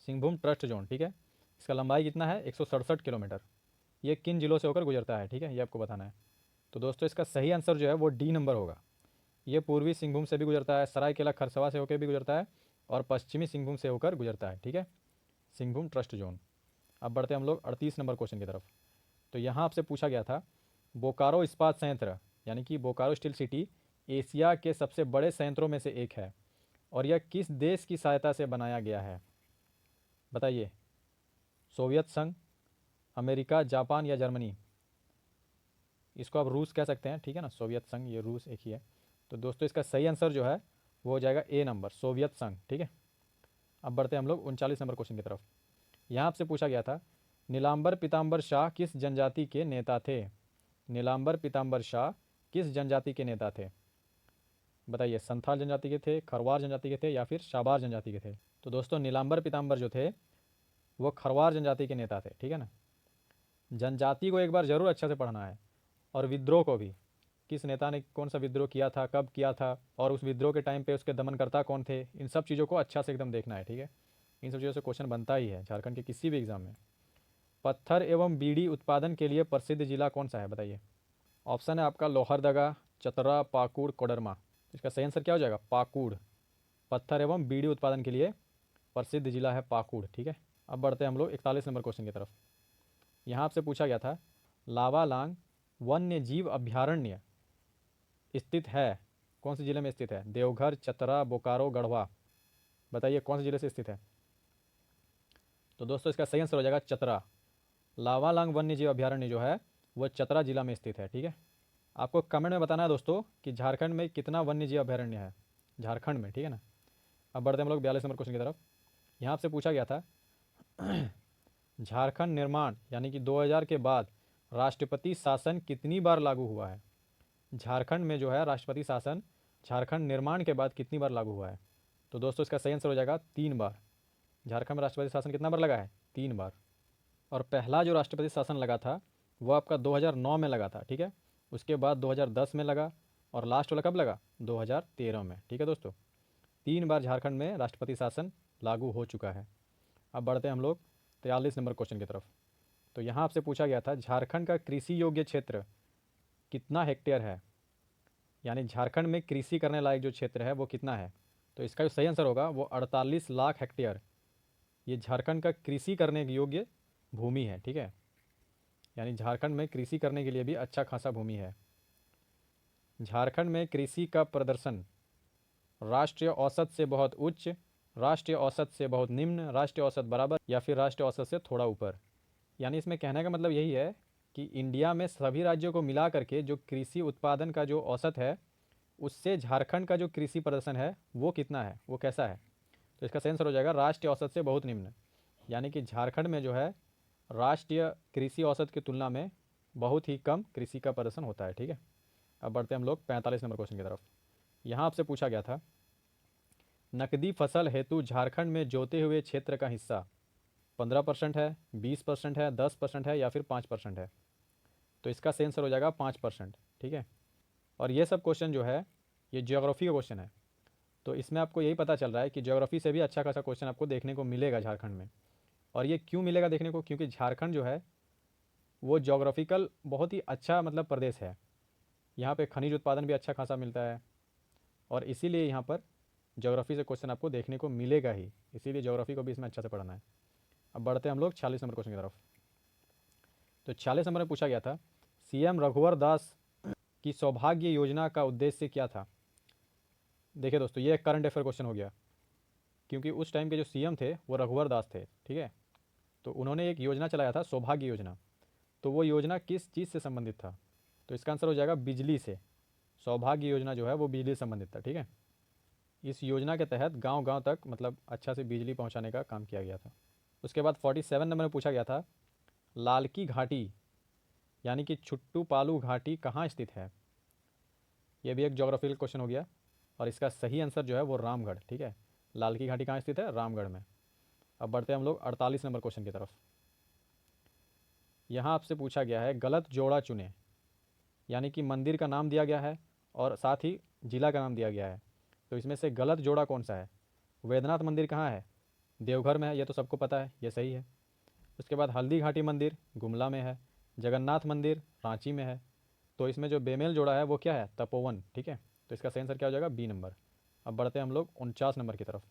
सिंहभूम ट्रस्ट जोन, ठीक है, इसका लंबाई कितना है, 167 किलोमीटर। ये किन जिलों से होकर गुजरता है, ठीक है, ये आपको बताना है। तो दोस्तों इसका सही आंसर जो है वो डी नंबर होगा। ये पूर्वी सिंहभूम से भी गुजरता है, सरायकेला खरसवा से होकर भी गुजरता है और पश्चिमी सिंहभूम से होकर गुजरता है। ठीक है, सिंहभूम ट्रस्ट जोन। अब बढ़ते हैं हम लोग 38 नंबर क्वेश्चन की तरफ। तो यहाँ आपसे पूछा गया था बोकारो इस्पात संयंत्र, यानी कि बोकारो स्टील सिटी एशिया के सबसे बड़े संयंत्रों में से एक है और यह किस देश की सहायता से बनाया गया है। बताइए, सोवियत संघ, अमेरिका, जापान या जर्मनी। इसको आप रूस कह सकते हैं। ठीक है ना, सोवियत संघ, ये रूस एक ही है। तो दोस्तों इसका सही आंसर जो है वो हो जाएगा ए नंबर, सोवियत संघ। ठीक है, अब बढ़ते हैं हम लोग 39 नंबर क्वेश्चन की तरफ। यहाँ आपसे पूछा गया था नीलांबर पीताम्बर शाह किस जनजाति के नेता थे। नीलांबर पीताम्बर शाह किस जनजाति के नेता थे। बताइए, संथाल जनजाति के थे, खरवार जनजाति के थे या फिर शाबार जनजाति के थे। तो दोस्तों नीलांबर पीताम्बर जो थे वो खरवार जनजाति के नेता थे। ठीक है ना, जनजाति को एक बार ज़रूर अच्छा से पढ़ना है और विद्रोह को भी, किस नेता ने कौन सा विद्रोह किया था, कब किया था और उस विद्रोह के टाइम पे उसके दमनकर्ता कौन थे, इन सब चीज़ों को अच्छा से एकदम देखना है। ठीक है, इन सब चीज़ों से क्वेश्चन बनता ही है झारखंड के किसी भी एग्जाम में। पत्थर एवं बीड़ी उत्पादन के लिए प्रसिद्ध जिला कौन सा है, बताइए। ऑप्शन है आपका लोहरदगा, चतरा, पाकुड़, कोडरमा। इसका सही आंसर क्या हो जाएगा, पाकुड़। पत्थर एवं बीड़ी उत्पादन के लिए प्रसिद्ध जिला है पाकुड़। ठीक है, अब बढ़ते हैं हम लोग 41 नंबर क्वेश्चन की तरफ। यहाँ आपसे पूछा गया था लावालांग वन्य जीव अभ्यारण्य स्थित है कौन से जिले में स्थित है, देवघर, चतरा, बोकारो, गढ़वा। बताइए कौन से जिले से स्थित है। तो दोस्तों इसका सही आंसर हो जाएगा चतरा। लावालांग वन्य जीव अभ्यारण्य जो है वह चतरा जिला में स्थित है। ठीक है, आपको कमेंट में बताना है दोस्तों कि झारखंड में कितना वन्य जीव अभ्यारण्य है झारखंड में। ठीक है ना, अब बढ़ते हैं हम लोग 42 नंबर क्वेश्चन की तरफ। यहाँ आपसे पूछा गया था झारखंड निर्माण यानी कि 2000 के बाद राष्ट्रपति शासन कितनी बार लागू हुआ है? झारखंड में जो है राष्ट्रपति शासन झारखंड निर्माण के बाद कितनी बार लागू हुआ है? तो दोस्तों इसका सही आंसर हो जाएगा 3 बार। झारखंड में राष्ट्रपति शासन कितना बार लगा है? 3 बार। और पहला जो राष्ट्रपति शासन लगा था वो आपका 2009 में लगा था, ठीक है। उसके बाद 2010 में लगा और लास्ट वाला कब लगा? 2013 में, ठीक है दोस्तों। 3 बार झारखंड में राष्ट्रपति शासन लागू हो चुका है। अब बढ़ते हैं हम लोग 43 नंबर क्वेश्चन की तरफ। तो यहाँ आपसे पूछा गया था झारखंड का कृषि योग्य क्षेत्र कितना हेक्टेयर है, यानी झारखंड में कृषि करने लायक जो क्षेत्र है वो कितना है? तो इसका जो सही आंसर होगा वो 48 लाख हेक्टेयर ये झारखंड का कृषि करने के योग्य भूमि है, ठीक है। यानी झारखंड में कृषि करने के लिए भी अच्छा खासा भूमि है। झारखंड में कृषि का प्रदर्शन राष्ट्रीय औसत से बहुत उच्च, राष्ट्रीय औसत से बहुत निम्न, राष्ट्रीय औसत बराबर या फिर राष्ट्रीय औसत से थोड़ा ऊपर। यानी इसमें कहने का मतलब यही है कि इंडिया में सभी राज्यों को मिला करके जो कृषि उत्पादन का जो औसत है उससे झारखंड का जो कृषि प्रदर्शन है वो कितना है, वो कैसा है? तो इसका सही आंसर हो जाएगा राष्ट्रीय औसत से बहुत निम्न। यानी कि झारखंड में जो है राष्ट्रीय कृषि औसत की तुलना में बहुत ही कम कृषि का प्रदर्शन होता है, ठीक है। अब बढ़ते हैं हम लोग 45 नंबर क्वेश्चन की तरफ। यहाँ आपसे पूछा गया था नकदी फसल हेतु झारखंड में जोते हुए क्षेत्र का हिस्सा 15% है, 20% है, 10% है या फिर 5% है? तो इसका सही आंसर हो जाएगा 5%, ठीक है। और ये सब क्वेश्चन जो है ये ज्योग्राफी का क्वेश्चन है। तो इसमें आपको यही पता चल रहा है कि ज्योग्राफी से भी अच्छा खासा क्वेश्चन आपको देखने को मिलेगा झारखंड में। और ये क्यों मिलेगा देखने को? क्योंकि झारखंड जो है वो ज्योग्राफिकल बहुत ही अच्छा मतलब प्रदेश है। यहाँ पे खनिज उत्पादन भी अच्छा खासा मिलता है और इसीलिए यहाँ पर ज्योग्राफी से क्वेश्चन आपको देखने को मिलेगा ही, इसीलिए ज्योग्राफी को भी इसमें अच्छा से पढ़ना है। अब बढ़ते हैं हम लोग 46 नंबर क्वेश्चन की तरफ। तो 46 नंबर में पूछा गया था सीएम रघुवर दास की सौभाग्य योजना का उद्देश्य क्या था? देखिए दोस्तों ये एक करंट अफेयर क्वेश्चन हो गया, क्योंकि उस टाइम के जो सीएम थे वो रघुवर दास थे, ठीक है। तो उन्होंने एक योजना चलाया था सौभाग्य योजना। तो वो योजना किस चीज़ से संबंधित था? तो इसका आंसर हो जाएगा बिजली से। सौभाग्य योजना जो है वो बिजली से संबंधित था, ठीक है। इस योजना के तहत गांव गांव तक मतलब अच्छा से बिजली पहुंचाने का काम किया गया था। उसके बाद 47 नंबर में पूछा गया था लालकी घाटी यानी कि छुट्टू पालू घाटी कहाँ स्थित है? ये भी एक ज्योग्राफिकल क्वेश्चन हो गया और इसका सही आंसर जो है वो रामगढ़, ठीक है। लालकी घाटी कहाँ स्थित है? रामगढ़ में। अब बढ़ते हैं हम लोग 48 नंबर क्वेश्चन की तरफ। यहाँ आपसे पूछा गया है गलत जोड़ा चुने, यानी कि मंदिर का नाम दिया गया है और साथ ही जिला का नाम दिया गया है। तो इसमें से गलत जोड़ा कौन सा है? वैद्यनाथ मंदिर कहाँ है? देवघर में है, ये तो सबको पता है, ये सही है। उसके बाद हल्दी घाटी मंदिर गुमला में है, जगन्नाथ मंदिर रांची में है। तो इसमें जो बेमेल जोड़ा है वो क्या है? तपोवन, ठीक है। तो इसका सही आंसर क्या हो जाएगा? B number. अब बढ़ते हैं हम लोग 49 नंबर की तरफ।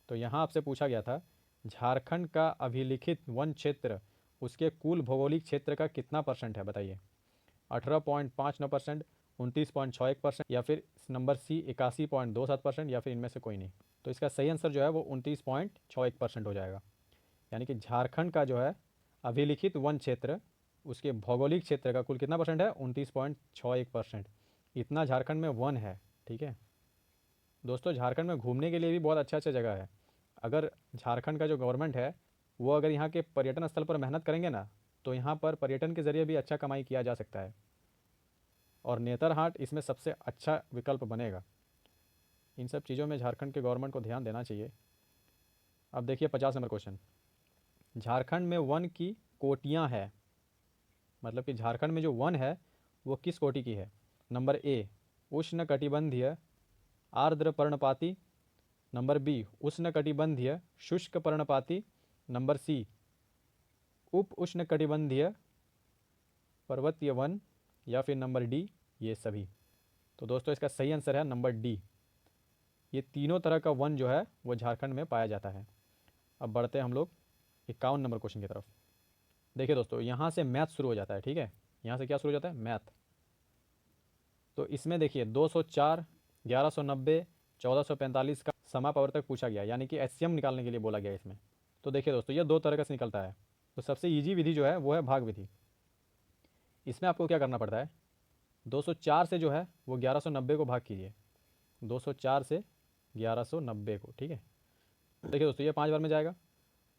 तो यहाँ आपसे पूछा गया था झारखंड का अभिलिखित वन क्षेत्र उसके कुल भौगोलिक क्षेत्र का कितना परसेंट है, बताइए। 18.59%, 29.61% या फिर नंबर सी 81.27% या फिर इनमें से कोई नहीं? तो इसका सही आंसर जो है वो 29.61% हो जाएगा। यानी कि झारखंड का जो है अभिलिखित वन क्षेत्र उसके भौगोलिक क्षेत्र का कुल कितना परसेंट है? 29.61%। इतना झारखंड में वन है, ठीक है दोस्तों। झारखंड में घूमने के लिए भी बहुत अच्छा अच्छा जगह है। अगर झारखंड का जो गवर्नमेंट है वो अगर यहाँ के पर्यटन स्थल पर मेहनत करेंगे ना तो यहाँ पर पर्यटन के ज़रिए भी अच्छा कमाई किया जा सकता है और नेतरहाट इसमें सबसे अच्छा विकल्प बनेगा। इन सब चीज़ों में झारखंड के गवर्नमेंट को ध्यान देना चाहिए। अब देखिए 50 नंबर क्वेश्चन। झारखंड में वन की कोटियाँ हैं, मतलब कि झारखंड में जो वन है वो किस कोटि की है? नंबर ए उष्ण कटिबंधीय आर्द्र पर्णपाती, नंबर बी उष्ण कटिबंधीय शुष्क पर्णपाती, नंबर सी उप उष्ण कटिबंधीय पर्वतीय वन या फिर नंबर डी ये सभी। तो दोस्तों इसका सही आंसर है नंबर डी। ये तीनों तरह का वन जो है वो झारखंड में पाया जाता है। अब बढ़ते हैं हम लोग 51 नंबर क्वेश्चन की तरफ। देखिए दोस्तों यहाँ से मैथ शुरू हो जाता है, ठीक है। यहाँ से क्या शुरू हो जाता है? मैथ। तो इसमें देखिए 204, 1190, 1445 का समापवर्तक पूछा गया, यानी कि एचसीएम निकालने के लिए बोला गया इसमें। तो देखिए दोस्तों ये दो तरह का से निकलता है। तो सबसे ईजी विधि जो है वो है भाग विधि। इसमें आपको क्या करना पड़ता है? 204 से जो है वो 1190 को भाग कीजिए, 204 से 1190 को, ठीक है। देखिए दोस्तों ये 5 बार में जाएगा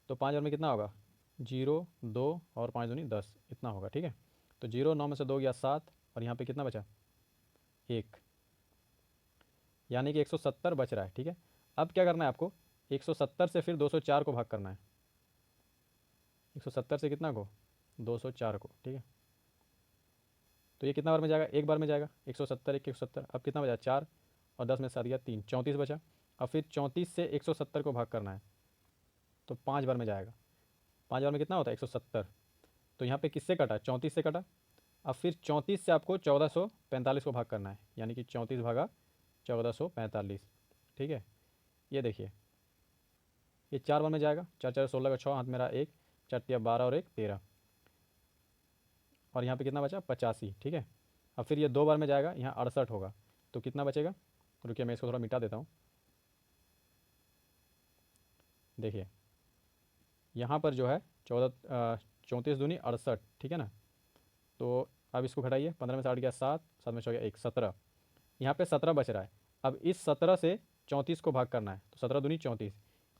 तो 5 बार में कितना होगा? 0 2 और 5 दूनी 10 इतना होगा, ठीक है। तो 0 9 में से 2 गया 7 और यहाँ पे कितना बचा 1, यानी कि 170 बच रहा है, ठीक है। अब क्या करना है आपको, 170 से फिर 204 को भाग करना है। 170 से कितना को 204 को, ठीक है। तो ये कितना बार में जाएगा, एक बार में जाएगा, 170 170। अब कितना बचा 4 और 10 में 7 गया 3, 34 बचा। अब फिर 34 से 170 को भाग करना है तो 5 बार में जाएगा। 5 बार में कितना होता है 170। तो यहाँ पे किससे कटा, 34 से कटा। अब फिर 34 से आपको 1445 को भाग करना है, यानी कि 34 भागा 1445, ठीक है। ये देखिए ये 4 बार में जाएगा, 4 4 16 का 6, हाथ मेरा 1, 4 तिया 12 और 1 13, और यहाँ पे कितना बचा 85, ठीक है। अब फिर ये 2 बार में जाएगा, यहाँ 68 होगा, तो कितना बचेगा, रुकिए मैं इसको थोड़ा मिटा देता हूँ। देखिए यहाँ पर जो है 34 दूनी 68, ठीक है ना। तो अब इसको घटाइए, 15 में से 8 गया 7, 7 में 6 गया 1, 17। यहाँ पे 17 बच रहा है। अब इस 17 से 34 को भाग करना है, तो 17 दूनी 34,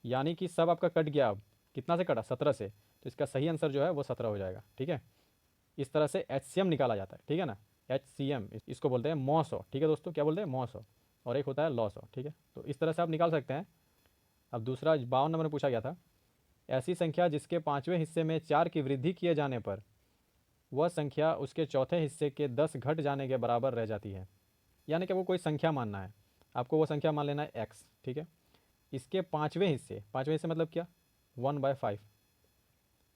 यानी कि सब आपका कट गया। अब कितना से कटा 17 से, तो इसका सही आंसर जो है वो 17 हो जाएगा, ठीक है। इस तरह से HCM निकाला जाता है, ठीक है ना। HCM इसको बोलते हैं मॉसो, ठीक है दोस्तों, क्या बोलते हैं मॉसो, और एक होता है लॉसो, ठीक है। तो इस तरह से आप निकाल सकते हैं। अब दूसरा 52 नंबर में पूछा गया था, ऐसी संख्या जिसके पाँचवें हिस्से में 4 की वृद्धि किए जाने पर वह संख्या उसके चौथे हिस्से के 10 घट जाने के बराबर रह जाती है। यानी कि वो कोई संख्या मानना है आपको, वो संख्या मान लेना है x, ठीक है। इसके पाँचवें हिस्से, पाँचवें हिस्से मतलब क्या 1/5,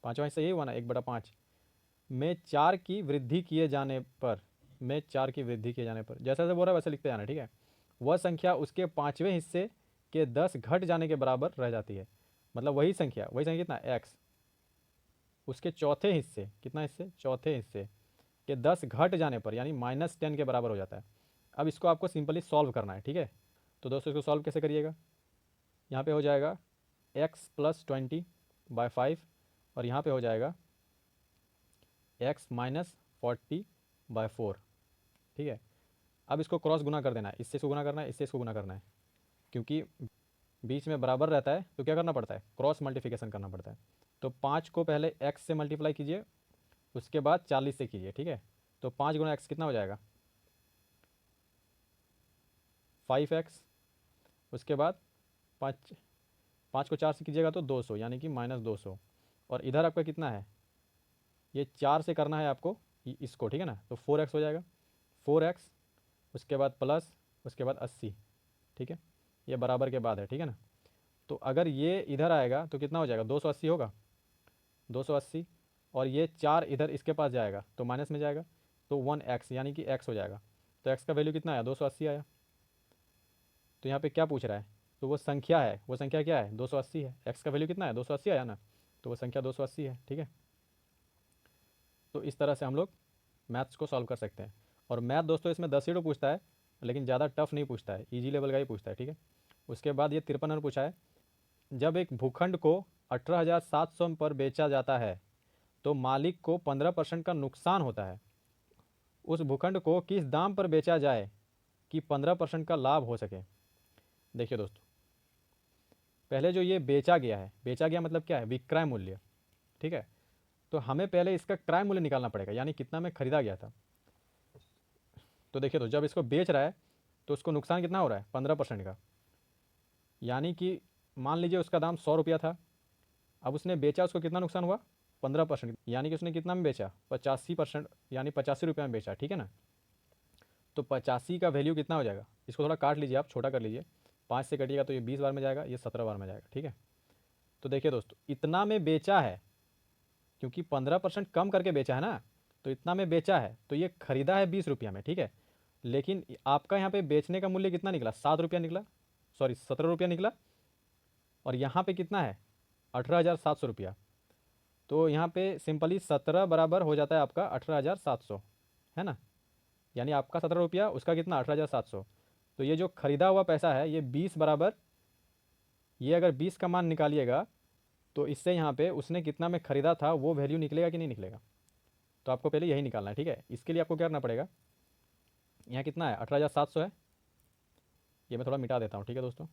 पाँचवा हिस्सा यही हुआ ना 1/5 में 4 की वृद्धि किए जाने पर, में 4 की वृद्धि किए जाने पर, जैसा जैसे बोल रहा है वैसे लिखते जाना, ठीक है। वह संख्या उसके पाँचवें हिस्से के 10 घट जाने के बराबर रह जाती है। मतलब वही संख्या कितना x, उसके चौथे हिस्से, कितना हिस्से चौथे हिस्से के 10 घट जाने पर यानी -10 के बराबर हो जाता है। अब इसको आपको सिंपली सॉल्व करना है, ठीक है। तो दोस्तों इसको सॉल्व कैसे करिएगा, यहाँ पे हो जाएगा x + 20/5 और यहाँ पे हो जाएगा x - 40/4, ठीक है। अब इसको क्रॉस गुना कर देना है, इससे इसको गुना करना है, इससे इसको गुना करना है, क्योंकि बीच में बराबर रहता है तो क्या करना पड़ता है क्रॉस मल्टीप्लिकेशन करना पड़ता है। तो 5 को पहले x से मल्टीप्लाई कीजिए, उसके बाद 40 से कीजिए, ठीक है। तो 5 गुना x कितना हो जाएगा 5x, उसके बाद 5 5 को 4 से कीजिएगा तो 200, यानी कि -200। और इधर आपका कितना है, ये 4 से करना है आपको इसको, ठीक है ना। तो 4x हो जाएगा, 4x, उसके बाद प्लस, उसके बाद 80, ठीक है। ये बराबर के बाद है, ठीक है ना। तो अगर ये इधर आएगा तो कितना हो जाएगा 280 होगा, 280, और ये 4 इधर इसके पास जाएगा तो माइनस में जाएगा, तो 1x यानी कि x हो जाएगा। तो x का वैल्यू कितना आया 280 आया। तो यहाँ पे क्या पूछ रहा है, तो वो संख्या है, वो संख्या क्या है 280 है, x का वैल्यू कितना है 280 आया ना, तो वो संख्या 280 है, ठीक है। तो इस तरह से हम लोग मैथ्स को सॉल्व कर सकते हैं। और मैथ दोस्तों इसमें 10 हीरो पूछता है, लेकिन ज़्यादा टफ नहीं पूछता है, ईजी लेवल का ही पूछता है, ठीक है। उसके बाद ये 53 नंबर पूछा है, जब एक भूखंड को 18,700 पर बेचा जाता है तो मालिक को 15% का नुकसान होता है। उस भूखंड को किस दाम पर बेचा जाए कि 15% का लाभ हो सके। देखिए दोस्तों, पहले जो ये बेचा गया है, बेचा गया मतलब क्या है विक्रय मूल्य, ठीक है। तो हमें पहले इसका क्रय मूल्य निकालना पड़ेगा, यानी कितना में खरीदा गया था। तो देखिए तो जब इसको बेच रहा है तो उसको नुकसान कितना हो रहा है 15% का, यानी कि मान लीजिए उसका दाम 100 रुपया था, अब उसने बेचा, उसको कितना नुकसान हुआ 15%, यानी कि उसने कितना में बेचा 85%, यानी 85 रुपये में बेचा, ठीक है ना। तो 85 का वैल्यू कितना हो जाएगा, इसको थोड़ा काट लीजिए, आप छोटा कर लीजिए, 5 से कटिएगा तो ये 20 बार में जाएगा, ये 17 बार में जाएगा, ठीक है। तो देखिए दोस्तों इतना में बेचा है, क्योंकि 15% कम करके बेचा है ना, तो इतना में बेचा है, तो ये खरीदा है 20 रुपया में, ठीक है। लेकिन आपका यहाँ पे बेचने का मूल्य कितना निकला 7 रुपया निकला, सॉरी 17 रुपया निकला, और यहाँ पे कितना है 18,700 रुपया। तो यहाँ पे सिंपली 17 बराबर हो जाता है आपका 18,700, है ना। यानी आपका 17 रुपया, उसका कितना 18,700। तो ये जो खरीदा हुआ पैसा है ये 20 बराबर, ये अगर 20 का मान निकालिएगा तो इससे यहाँ पे उसने कितना में ख़रीदा था वो वैल्यू निकलेगा कि नहीं निकलेगा। तो आपको पहले यही निकालना है, ठीक है। इसके लिए आपको क्या करना पड़ेगा, यहाँ कितना है 18,700 है, ये मैं थोड़ा मिटा देता हूँ, ठीक है दोस्तों।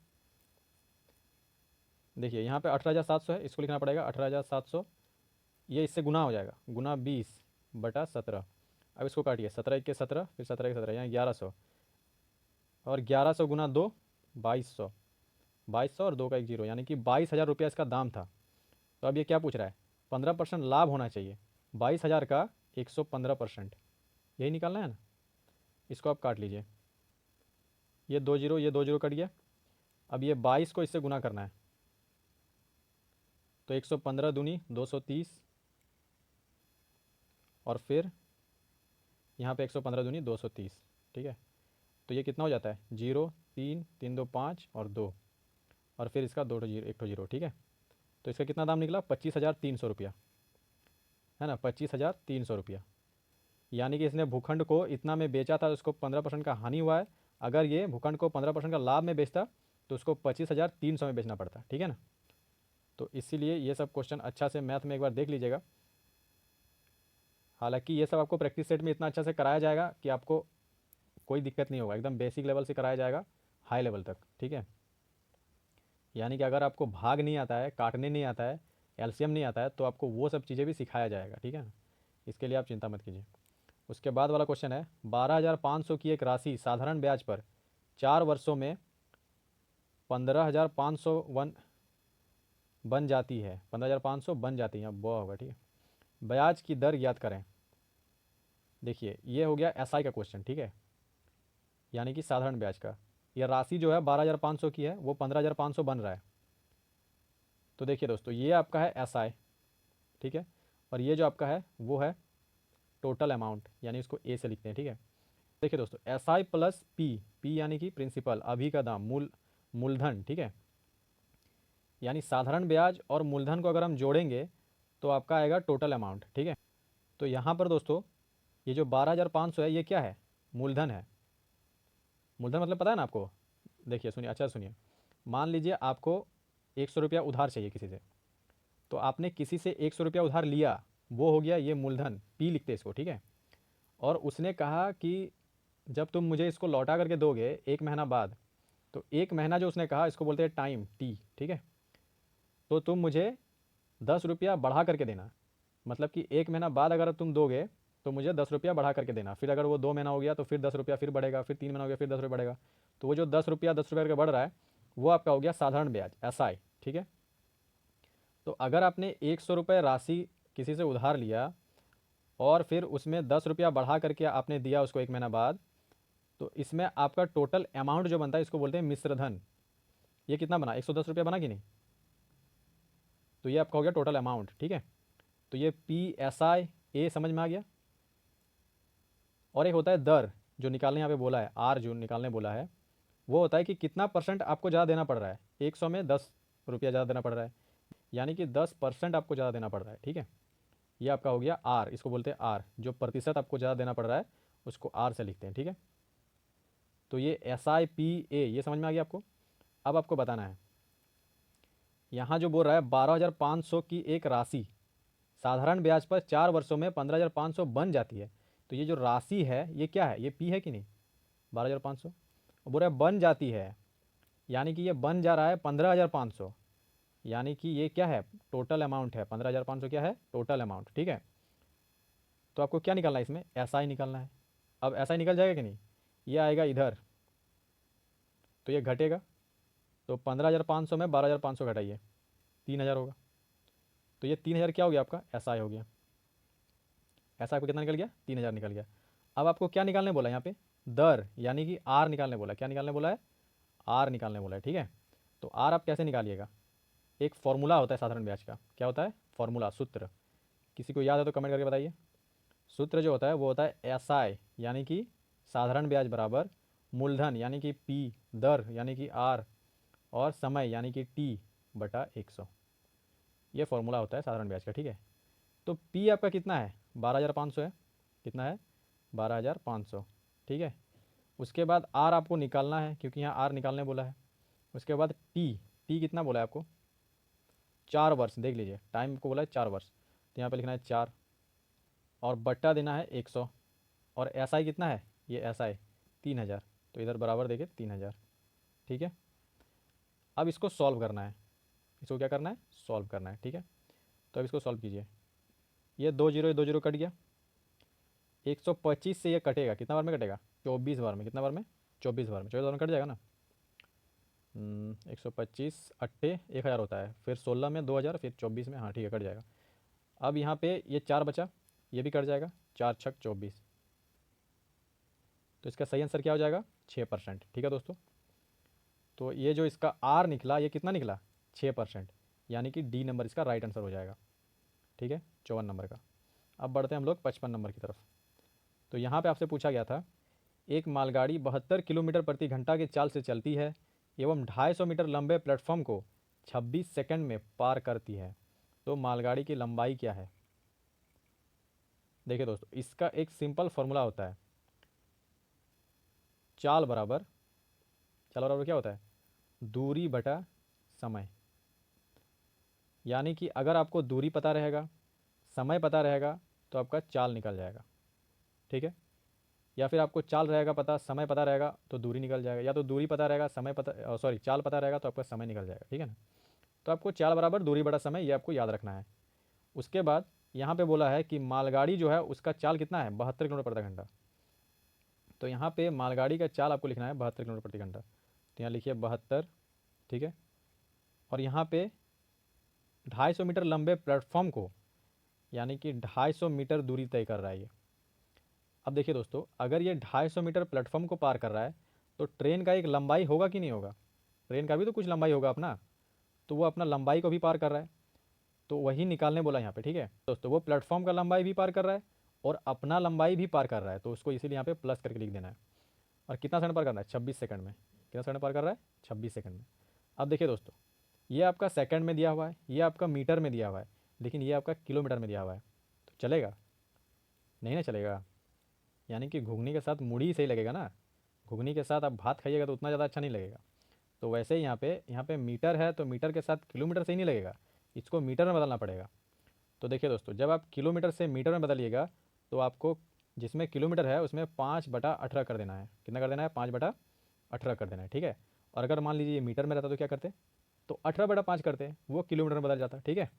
देखिए यहाँ पे 18,700 है, इसको लिखना पड़ेगा 18,700 ये इससे गुना हो जाएगा, गुना 20/17। अब इसको काटिए, 17 × 1 = 17, फिर 17 × 17 यहाँ 1100, और 1100 गुना 2 2200, 2200 और 2 का 1 0, यानी कि 22,000 रुपया इसका दाम था। तो अब ये क्या पूछ रहा है, 15% लाभ होना चाहिए, 22,000 का 115%, यही निकालना है ना। इसको आप काट लीजिए, ये 2 0, ये 2 0 कट गया। अब ये 22 को इससे गुना करना है, तो 115 दूनी 230, और फिर यहाँ पे 115 दूनी 230, ठीक है। तो ये कितना हो जाता है, 0 3 3 2 5 और 2, और फिर इसका 2 0 1 0, ठीक है। तो इसका कितना दाम निकला, 25,300 रुपया, है ना, 25,300 रुपया। यानी कि इसने भूखंड को इतना में बेचा था, उसको 15% का हानि हुआ है। अगर ये भूखंड को 15% का लाभ में बेचता तो उसको 25,300 में बेचना पड़ता, ठीक है ना। तो इसीलिए ये सब क्वेश्चन अच्छा से मैथ में एक बार देख लीजिएगा। हालांकि ये सब आपको प्रैक्टिस सेट में इतना अच्छा से कराया जाएगा कि आपको कोई दिक्कत नहीं होगा, एकदम बेसिक लेवल से कराया जाएगा हाई लेवल तक, ठीक है। यानी कि अगर आपको भाग नहीं आता है, काटने नहीं आता है, एलसीएम नहीं आता है, तो आपको वो सब चीज़ें भी सिखाया जाएगा, ठीक है ना। इसके लिए आप चिंता मत कीजिए। उसके बाद वाला क्वेश्चन है, 12,500 की एक राशि साधारण ब्याज पर 4 वर्षों में 15,500 बन जाती है, 15,500 बन जाती है, वो होगा, ठीक है। ब्याज की दर ज्ञात करें। देखिए ये हो गया एसआई का क्वेश्चन, ठीक है, यानी कि साधारण ब्याज का। यह राशि जो है 12,500 की है, वो 15,500 बन रहा है। तो देखिए दोस्तों, ये आपका है एसआई, ठीक है, और ये जो आपका है वो है टोटल अमाउंट, यानी इसको ए से लिखते हैं, ठीक है। देखिए दोस्तों, S I plus P, P यानी कि प्रिंसिपल, अभी का दाम, मूलधन, ठीक है। यानी साधारण ब्याज और मूलधन को अगर हम जोड़ेंगे तो आपका आएगा टोटल अमाउंट, ठीक है। तो यहाँ पर दोस्तों ये जो 12,500 है, ये क्या है, मूलधन है। मूलधन मतलब पता है ना आपको। देखिए सुनिए, अच्छा सुनिए, मान लीजिए आपको 100 रुपया उधार चाहिए किसी से, तो आपने किसी से 100 रुपया उधार लिया, वो हो गया ये मूलधन, पी लिखते हैं इसको, ठीक है। और उसने कहा कि जब तुम मुझे इसको लौटा करके दोगे 1 महीना बाद, तो 1 महीना जो उसने कहा इसको बोलते हैं टाइम, टी, ठीक है। तो तुम मुझे 10 रुपया बढ़ा करके देना, मतलब कि 1 महीना बाद अगर तुम दोगे तो मुझे 10 रुपया बढ़ा करके देना। फिर अगर वो 2 महीना हो गया तो फिर 10 रुपया फिर बढ़ेगा, फिर 3 महीना हो गया फिर 10 रुपया बढ़ेगा। तो वो जो 10 रुपया करके बढ़ रहा है वो आपका हो गया साधारण ब्याज, एसआई, ठीक है। तो अगर आपने 100 रुपये राशि किसी से उधार लिया और फिर उसमें 10 रुपया बढ़ा करके आपने दिया उसको 1 महीना बाद, तो इसमें आपका टोटल अमाउंट जो बनता है इसको बोलते हैं मिश्रधन। ये कितना बना, 110 रुपया बना कि नहीं। तो ये आपका हो गया टोटल अमाउंट, ठीक है। तो ये पी एस आई ए समझ में आ गया। और एक होता है दर, जो निकालने यहाँ पे बोला है, आर जो निकालने बोला है, वो होता है कि कितना परसेंट आपको ज़्यादा देना पड़ रहा है। 100 में 10 रुपया ज़्यादा देना पड़ रहा है, यानी कि 10% आपको ज़्यादा देना पड़ रहा है, ठीक है। ये आपका हो गया आर, इसको बोलते हैं आर, जो प्रतिशत आपको ज़्यादा देना पड़ रहा है उसको आर से लिखते हैं, ठीक है। तो ये एस आई पी ए, ये समझ में आ गया आपको। अब आपको बताना है, यहाँ जो बोल रहा है 12,500 की एक राशि साधारण ब्याज पर 4 वर्षों में 15,500 बन जाती है। तो ये जो राशि है ये क्या है, ये पी है कि नहीं, 12,500। बोल रहा है बन जाती है, यानी कि ये बन जा रहा है 15,500, यानी कि ये क्या है, टोटल अमाउंट है, 15,500 क्या है, टोटल अमाउंट, ठीक है। तो आपको क्या निकालना है, इसमें एसआई निकालना है। अब एसआई निकल जाएगा कि नहीं, ये आएगा इधर, तो ये घटेगा। तो 15,500 में 12,500 घटाइए, 3,000 होगा। तो ये 3,000 क्या हो गया, आपका एसआई हो गया। ऐसा आपको कितना निकल गया, 3,000 निकल गया। अब आपको क्या निकालने बोला है यहाँ पे, दर, यानी कि आर निकालने बोला है। क्या निकालने बोला है, आर निकालने बोला है, ठीक है। तो आर आप कैसे निकालिएगा, एक फॉर्मूला होता है साधारण ब्याज का। क्या होता है फॉर्मूला, सूत्र, किसी को याद है तो कमेंट करके बताइए। सूत्र जो होता है वो होता है एस आई, यानी कि साधारण ब्याज बराबर मूलधन यानी कि पी, दर यानी कि आर, और समय यानी कि टी बटा 100। ये फॉर्मूला होता है साधारण ब्याज का, ठीक है। तो पी आपका कितना है, 12,500 है, कितना है, 12,500, ठीक है। उसके बाद आर आपको निकालना है, क्योंकि यहाँ आर निकालने बोला है। उसके बाद टी, टी कितना बोला है आपको, 4 वर्ष, देख लीजिए टाइम को बोला है 4 वर्ष, तो यहाँ पे लिखना है 4, और बट्टा देना है 100। और एस आई कितना है, ये एस आई 3,000, तो इधर बराबर देखिए 3,000, ठीक है। अब इसको सॉल्व करना है, इसको क्या करना है, सॉल्व करना है, ठीक है। तो अब इसको सॉल्व कीजिए। ये 2 जीरो, ये 2 जीरो कट गया। 125 से ये कटेगा, कितना बार में कटेगा? 24 बार में। कितना बार में? 24 बार में। 24 बार में कट जाएगा ना। 125 अट्ठे 1000 होता है, फिर 16 में 2000, फिर 24 में, हाँ ठीक है कट जाएगा। अब यहाँ पे ये 4 बचा, ये भी कट जाएगा। 4 छक 24, तो इसका सही आंसर क्या हो जाएगा? 6%। ठीक है दोस्तों, तो ये जो इसका आर निकला, ये कितना निकला? 6%, यानी कि डी नंबर इसका राइट आंसर हो जाएगा। ठीक है, 54 नंबर का। अब बढ़ते हैं हम लोग 55 नंबर की तरफ। तो यहाँ पे आपसे पूछा गया था, एक मालगाड़ी 72 किलोमीटर प्रति घंटा की चाल से चलती है एवं 250 मीटर लंबे प्लेटफॉर्म को 26 सेकंड में पार करती है, तो मालगाड़ी की लंबाई क्या है? देखिए दोस्तों, इसका एक सिंपल फॉर्मूला होता है, चाल बराबर क्या होता है? दूरी बटा समय। यानी कि अगर आपको दूरी पता रहेगा, समय पता रहेगा, तो आपका चाल निकल जाएगा। ठीक है, या फिर आपको चाल रहेगा पता, समय पता रहेगा तो दूरी निकल जाएगा, या तो दूरी पता रहेगा, समय पता चाल पता रहेगा तो आपका समय निकल जाएगा। ठीक है ना, तो आपको चाल बराबर दूरी बड़ा समय, ये आपको याद रखना है। उसके बाद यहाँ पे बोला है कि मालगाड़ी जो है उसका चाल कितना है? 72 किलोमीटर प्रति घंटा। तो यहाँ पे मालगाड़ी का चाल आपको लिखना है 72 किलोमीटर प्रति घंटा, तो यहाँ लिखिए 72। ठीक है, और यहाँ पे 250 मीटर लंबे प्लेटफॉर्म को, यानी कि 250 मीटर दूरी तय कर रहा है ये। अब देखिए दोस्तों, अगर ये 250 मीटर प्लेटफॉर्म को पार कर रहा है, तो ट्रेन का एक लंबाई होगा कि नहीं होगा? ट्रेन का भी तो कुछ लंबाई होगा अपना, तो वो अपना लंबाई को भी पार कर रहा है, तो वही निकालने बोला यहाँ पे। ठीक है दोस्तों, वो प्लेटफॉर्म का लंबाई भी पार कर रहा है और अपना लंबाई भी पार कर रहा है, तो उसको इसीलिए यहाँ पे प्लस करके लिख देना है। और कितना सेकंड पार करना है? 26 सेकंड में। कितना सेकंड पार कर रहा है? 26 सेकंड में। अब देखिए दोस्तों, ये आपका सेकंड में दिया हुआ है, ये आपका मीटर में दिया हुआ है, लेकिन ये आपका किलोमीटर में दिया हुआ है, तो चलेगा? नहीं ना चलेगा। यानी कि घुगनी के साथ मुड़ी सही लगेगा ना, घुगनी के साथ आप भात खाइएगा तो उतना ज़्यादा अच्छा नहीं लगेगा। तो वैसे ही यहाँ पे मीटर है, तो मीटर के साथ किलोमीटर सही नहीं लगेगा, इसको मीटर में बदलना पड़ेगा। तो देखिए दोस्तों, जब आप किलोमीटर से मीटर में बदलिएगा, तो आपको जिसमें किलोमीटर है उसमें 5/18 कर देना है। कितना कर देना है? 5/18 कर देना है। ठीक है, और अगर मान लीजिए ये मीटर में रहता तो क्या करते? तो 18/5 करते, वो किलोमीटर में बदल जाता। ठीक है,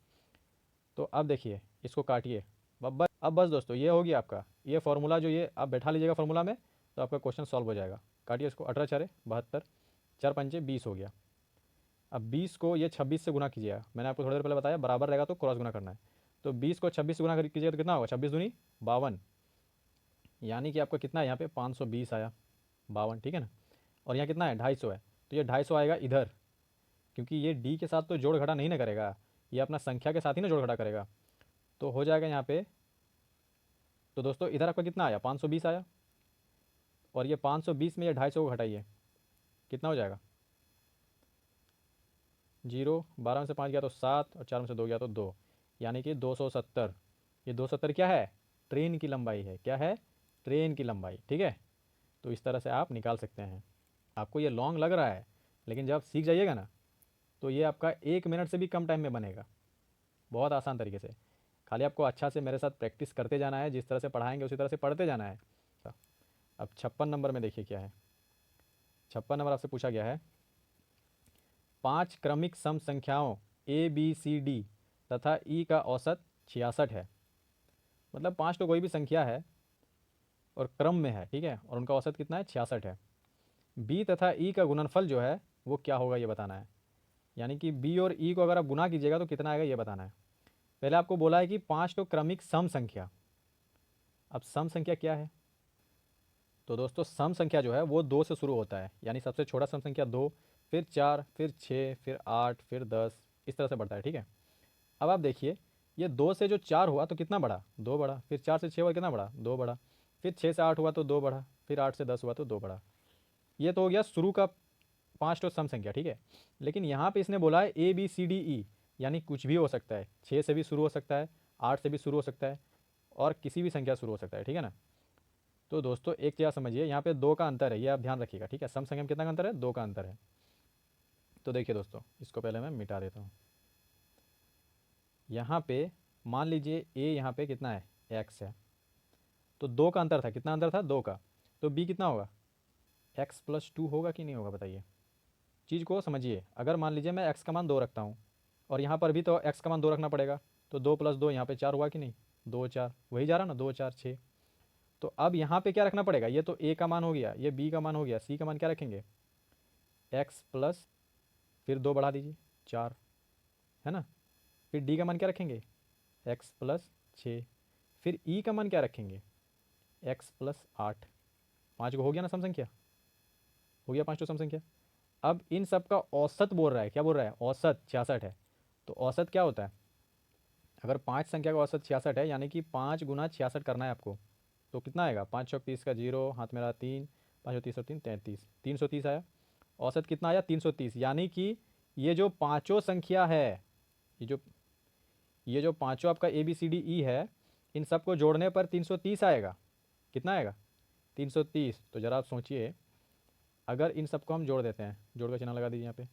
तो अब देखिए, इसको काटिए। अब बस दोस्तों, ये होगी आपका ये फार्मूला, जो ये आप बैठा लीजिएगा फार्मूला में, तो आपका क्वेश्चन सॉल्व हो जाएगा। काटिए इसको, 18 चारे 72, 4 पंचे 20 हो गया। अब 20 को ये 26 से गुना कीजिएगा, मैंने आपको थोड़ी देर पहले बताया बराबर रहेगा तो क्रॉस गुना करना है। तो 20 को 26 से गुना कीजिएगा तो कितना होगा? 26 दूनी 52, यानी कि आपका कितना है यहाँ पे? 520 आया, 52। ठीक है ना, और यहाँ कितना है? 250 है, तो ये 250 आएगा इधर, क्योंकि ये डी के साथ तो जोड़ घटा नहीं ना करेगा, ये अपना संख्या के साथ ही ना जोड़ घटा करेगा, तो हो जाएगा यहाँ पे। तो दोस्तों इधर आपका कितना आया? 520 आया, और ये 520 में ये 250 को घटाइए, कितना हो जाएगा? 0, 12 में से 5 गया तो 7, और 4 में से 2 गया तो 2, यानी कि 270। ये 270 क्या है? ट्रेन की लंबाई है। क्या है? ट्रेन की लंबाई। ठीक है, तो इस तरह से आप निकाल सकते हैं। आपको ये लॉन्ग लग रहा है, लेकिन जब आप सीख जाइएगा ना, तो ये आपका 1 मिनट से भी कम टाइम में बनेगा, बहुत आसान तरीके से। खाली आपको अच्छा से मेरे साथ प्रैक्टिस करते जाना है, जिस तरह से पढ़ाएंगे उसी तरह से पढ़ते जाना है। अब 56 नंबर में देखिए क्या है। 56 नंबर आपसे पूछा गया है, 5 क्रमिक सम संख्याओं ए बी सी डी तथा ई का औसत 66 है। मतलब 5 तो कोई भी संख्या है और क्रम में है, ठीक है, और उनका औसत कितना है? 66 है। बी तथा ई का गुणनफल जो है वो क्या होगा ये बताना है। यानी कि बी और ई को अगर आप गुना कीजिएगा तो कितना आएगा ये बताना है। पहले आपको बोला है कि 5 तो क्रमिक सम संख्या। अब सम संख्या क्या है? तो दोस्तों सम संख्या जो है वो 2 से शुरू होता है, यानी सबसे छोटा सम संख्या 2, फिर 4, फिर 6, फिर 8, फिर 10, इस तरह से बढ़ता है। ठीक है, अब आप देखिए, ये 2 से जो 4 हुआ तो कितना बढ़ा? 2 बढ़ा। फिर 4 से 6 हुआ कितना बढ़ा? 2 बढ़ा। फिर 6 से 8 हुआ तो 2 बढ़ा। फिर 8 से 10 हुआ तो 2 बढ़ा। ये तो हो गया शुरू का 5 तो सम संख्या। ठीक है, लेकिन यहाँ पे इसने बोला है A B C D E, यानी कुछ भी हो सकता है। 6 से भी शुरू हो सकता है, 8 से भी शुरू हो सकता है, और किसी भी संख्या शुरू हो सकता है। ठीक है ना, तो दोस्तों एक चीज़ समझिए, यहाँ पे 2 का अंतर है, ये आप ध्यान रखिएगा। ठीक है, सम संख्या में कितना का अंतर है? 2 का अंतर है। तो देखिए दोस्तों, इसको पहले मैं मिटा देता हूँ। यहाँ पे मान लीजिए ए यहाँ पे कितना है? एक्स है, तो 2 का अंतर था। कितना अंतर था? 2 का। तो बी कितना होगा? x+2 होगा कि नहीं होगा बताइए? चीज़ को समझिए, अगर मान लीजिए मैं x का मान 2 रखता हूँ, और यहाँ पर भी तो x का मान 2 रखना पड़ेगा, तो 2 + 2 यहाँ पे 4 हुआ कि नहीं? 2 4 वही जा रहा ना, 2 4 6। तो अब यहाँ पे क्या रखना पड़ेगा, ये तो ए का मान हो गया, ये बी का मान हो गया, सी का मान क्या रखेंगे, एक्स प्लस, फिर 2 बढ़ा दीजिए 4, है ना। फिर डी का मान क्या रखेंगे, एक्स प्लस 6। फिर ई का मान क्या रखेंगे, एक्स प्लस 8। 5 को हो गया ना सम संख्या, हो गया 5 तो सम संख्या। अब इन सब का औसत बोल रहा है, क्या बोल रहा है, औसत 66 है। तो औसत क्या होता है, अगर 5 संख्या का औसत 66 है, यानी कि 5 गुना 66 करना है आपको, तो कितना आएगा, 5 चौक 30 का जीरो, हाथ में रहा 3, 5 और 30 और 3 33, 330 आया। औसत कितना आया, 330। यानी कि ये जो पाँचों संख्या है, ये जो ये जो पाँचों आपका A B C D E है, इन सबको जोड़ने पर 330 आएगा। कितना आएगा, 330। तो ज़रा आप सोचिए, अगर इन सबको हम जोड़ देते हैं, जोड़ का चिन्ह लगा दीजिए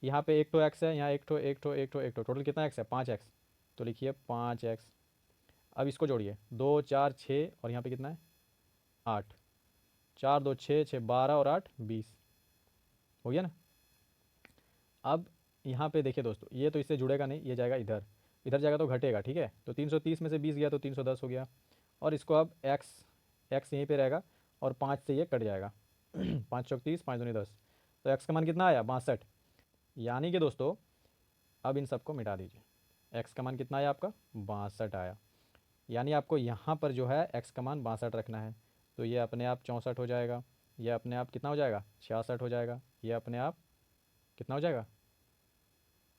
यहाँ पे एक ठो एक्स है, यहाँ एक ठो, टोटल कितना एक्स है, 5 एक्स। तो लिखिए 5 एक्स। अब इसको जोड़िए, 2 4 6 और यहाँ पे कितना है, 8। 4 2 6 6 12 और 8 20, हो गया ना। अब यहाँ पे देखिए दोस्तों, ये तो इससे जुड़ेगा नहीं, ये जाएगा इधर, इधर जाएगा तो घटेगा, ठीक है। तो 330 में से 20 गया तो 310 हो गया। और इसको अब एक्स, एक्स यहीं पे रहेगा और 5 से ये कट जाएगा। 5 चौक 30, 5 दूनी 10। तो एक्स का मान कितना आया, 62। यानी कि दोस्तों अब इन सबको मिटा दीजिए, एक्स का मान कितना आया आपका, 62 आया। यानी आपको यहाँ पर जो है एक्स का मान 62 रखना है। तो ये अपने आप 64 हो जाएगा, ये अपने आप कितना हो जाएगा, 66 हो जाएगा, ये अपने आप कितना हो जाएगा,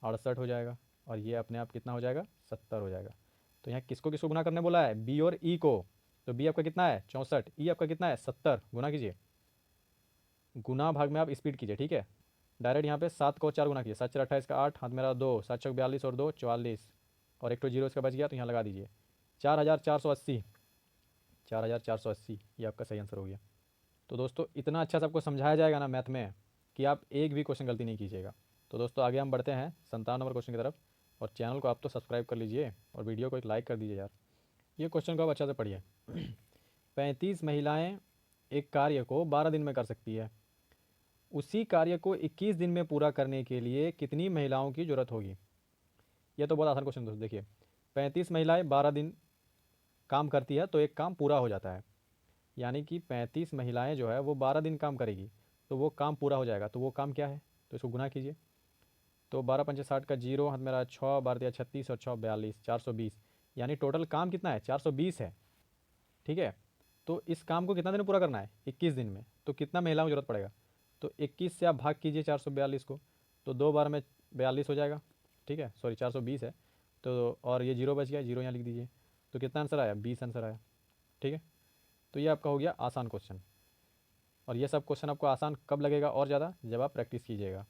68 हो जाएगा, और ये अपने आप कितना हो जाएगा, 70 हो जाएगा। तो यहाँ किसको किसको गुना करने बोला है, बी और ई को। तो बी आपका कितना है, 64, ई आपका कितना है, 70। गुना कीजिए, गुना भाग में आप स्पीड कीजिए, ठीक है। डायरेक्ट यहाँ पे 7 को 4 गुना कीजिए, 7 4 28 का 8, हाथ मेरा 2, 7 चौक 42 और 2 44, और एक तो जीरो इसका बच गया, तो यहाँ लगा दीजिए 4480। 4480 ये आपका सही आंसर हो गया। तो दोस्तों इतना अच्छा से आपको समझाया जाएगा ना मैथ में कि आप एक भी क्वेश्चन गलती नहीं कीजिएगा। तो दोस्तों आगे हम बढ़ते हैं 57 नंबर क्वेश्चन की तरफ। और चैनल को आप तो सब्सक्राइब कर लीजिए और वीडियो को एक लाइक कर दीजिए यार। ये क्वेश्चन को आप अच्छा से पढ़िए। 35 महिलाएं एक कार्य को 12 दिन में कर सकती है, उसी कार्य को 21 दिन में पूरा करने के लिए कितनी महिलाओं की ज़रूरत होगी। यह तो बहुत आसान क्वेश्चन दोस्तों। देखिए 35 महिलाएं 12 दिन काम करती है तो एक काम पूरा हो जाता है, यानी कि 35 महिलाएं जो है वो 12 दिन काम करेगी तो वो काम पूरा हो जाएगा। तो वो काम क्या है, तो इसको गुना कीजिए। तो 12 पंचे 60 का जीरो, हाथ मेरा 6, 12 36 और 6 42, 420। यानी टोटल काम कितना है, 420 है, ठीक है। तो इस काम को कितना दिन में पूरा करना है, 21 दिन में। तो कितना महिलाओं की जरूरत पड़ेगा, तो 21 से आप भाग कीजिए 442 को, तो 2 बार में 42 हो जाएगा, ठीक है। सॉरी 420 है, तो और ये जीरो बच गया, जीरो यहाँ लिख दीजिए। तो कितना आंसर आया, 20 आंसर आया, ठीक है। तो ये आपका हो गया आसान क्वेश्चन। और ये सब क्वेश्चन आपको आसान कब लगेगा और ज़्यादा, जब आप प्रैक्टिस कीजिएगा।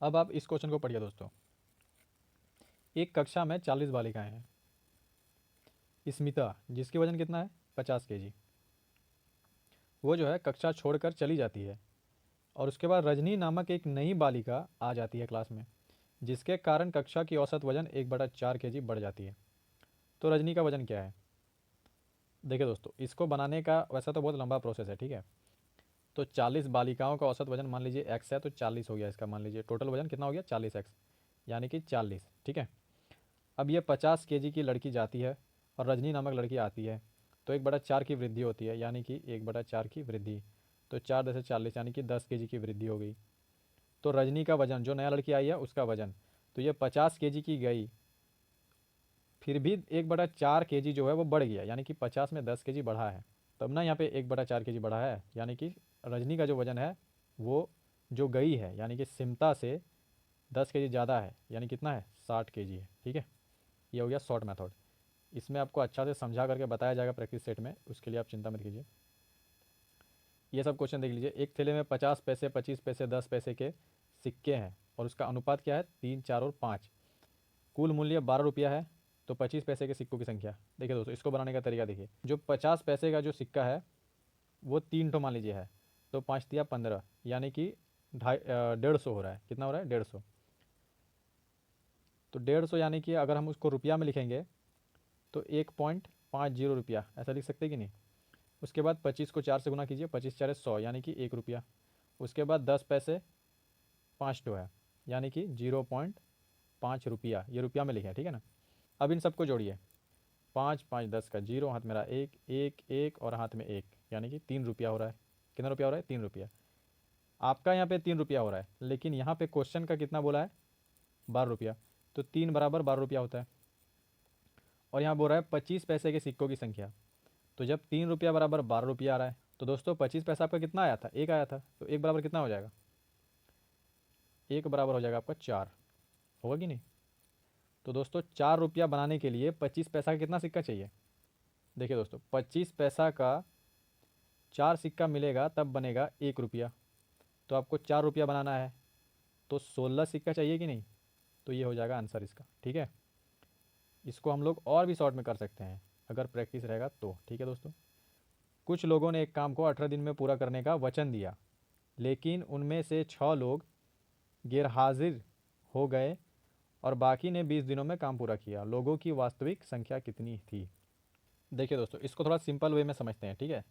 अब आप इस क्वेश्चन को पढ़िए दोस्तों। एक कक्षा में 40 बालिकाएं हैं। स्मिता जिसकी वजन कितना है, 50 केजी, वो जो है कक्षा छोड़कर चली जाती है। और उसके बाद रजनी नामक एक नई बालिका आ जाती है क्लास में, जिसके कारण कक्षा की औसत वजन 1/4 केजी बढ़ जाती है। तो रजनी का वजन क्या है। देखिए दोस्तों इसको बनाने का वैसा तो बहुत लंबा प्रोसेस है, ठीक है। तो 40 बालिकाओं का औसत वजन मान लीजिए एक्स है, तो 40 हो गया इसका, मान लीजिए टोटल वजन कितना हो गया, 40x, यानी कि 40, ठीक है। अब ये 50 केजी की लड़की जाती है और रजनी नामक लड़की आती है, तो 1/4 की वृद्धि होती है, यानी कि 1/4 की वृद्धि। तो 4 10 40, यानी कि 10 केजी की वृद्धि हो गई। तो रजनी का वजन, जो नया लड़की आई है उसका वजन, तो ये 50 केजी की गई, फिर भी 1/4 केजी जो है वो बढ़ गया, यानी कि 50 में 10 केजी बढ़ा है, तब ना यहाँ पे 1/4 केजी बढ़ा है। यानी कि रजनी का जो वजन है वो जो गई है, यानी कि सिमता से 10 केजी ज़्यादा है, यानी कितना है, 60 केजी है, ठीक है। ये हो गया शॉर्ट मेथड। इसमें आपको अच्छा से समझा करके बताया जाएगा प्रैक्टिस सेट में, उसके लिए आप चिंता मत कीजिए। ये सब क्वेश्चन देख लीजिए। एक थैले में 50 पैसे, 25 पैसे, 10 पैसे के सिक्के हैं और उसका अनुपात क्या है, 3 4 और 5। कुल मूल्य 12 रुपया है, तो 25 पैसे के सिक्कों की संख्या। देखिए दोस्तों इसको बनाने का तरीका देखिए। जो 50 पैसे का जो सिक्का है वो 3 ठो मान लीजिए है, तो 5 दिया 15, यानी कि 150 हो रहा है। कितना हो रहा है, 150। तो 150 यानी कि अगर हम उसको रुपया में लिखेंगे तो 1.50 रुपया ऐसा लिख सकते हैं कि नहीं। उसके बाद 25 को 4 से गुना कीजिए, 25 4 100, यानी कि 1 रुपया। उसके बाद 10 पैसे 5 ठो है, यानी कि 0.5 रुपया, ये रुपया में लिखे हैं, ठीक है ना। अब इन सबको जोड़िए, 5 5 10 का 0, हाथ मेरा 1 1 1 और हाथ में 1, यानी कि 3 रुपया हो रहा है। कितना रुपया हो रहा है? 3 रुपया। आपका यहाँ पे 3 रुपया हो रहा है, लेकिन यहाँ पे क्वेश्चन का कितना बोला है? 12 रुपया। तो 3 बराबर 12 रुपया होता है। और यहाँ बोल रहा है 25 पैसे के सिक्कों की संख्या। तो जब 3 रुपया बराबर 12 रुपया आ रहा है, तो दोस्तों 25 पैसा आपका कितना आया था? 1 आया था। तो 1 बराबर कितना हो जाएगा? 1 बराबर हो जाएगा आपका 4। होगा कि नहीं? तो दोस्तों 4 रुपया बनाने के लिए 25 पैसा का कितना सिक्का चाहिए? देखिए दोस्तों, 25 पैसा का 4 सिक्का मिलेगा तब बनेगा 1 रुपया। तो आपको 4 रुपया बनाना है तो 16 सिक्का चाहिए कि नहीं? तो ये हो जाएगा आंसर इसका। ठीक है, इसको हम लोग और भी शॉर्ट में कर सकते हैं अगर प्रैक्टिस रहेगा तो। ठीक है दोस्तों, कुछ लोगों ने एक काम को 18 दिन में पूरा करने का वचन दिया, लेकिन उनमें से 6 लोग गैरहाजिर हो गए और बाकी ने 20 दिनों में काम पूरा किया। लोगों की वास्तविक संख्या कितनी थी? देखिए दोस्तों, इसको थोड़ा सिंपल वे में समझते हैं। ठीक है,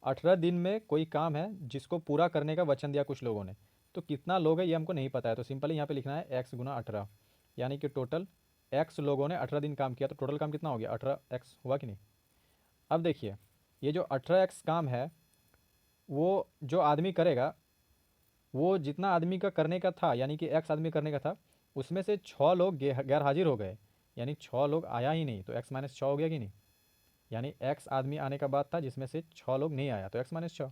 18 दिन में कोई काम है जिसको पूरा करने का वचन दिया कुछ लोगों ने, तो कितना लोग है ये हमको नहीं पता है। तो सिंपली यहाँ पे लिखना है x गुना 18, यानी कि टोटल x लोगों ने 18 दिन काम किया, तो टोटल काम कितना हो गया? 18x हुआ कि नहीं? अब देखिए, ये जो 18x काम है वो जो आदमी करेगा, वो जितना आदमी का करने का था, यानी कि x आदमी करने का था, उसमें से 6 लोग गैर हाजिर हो गए, यानी 6 लोग आया ही नहीं। तो x माइनस 6 हो गया कि नहीं? यानी x आदमी आने का बाद था जिसमें से 6 लोग नहीं आया, तो x माइनस 6।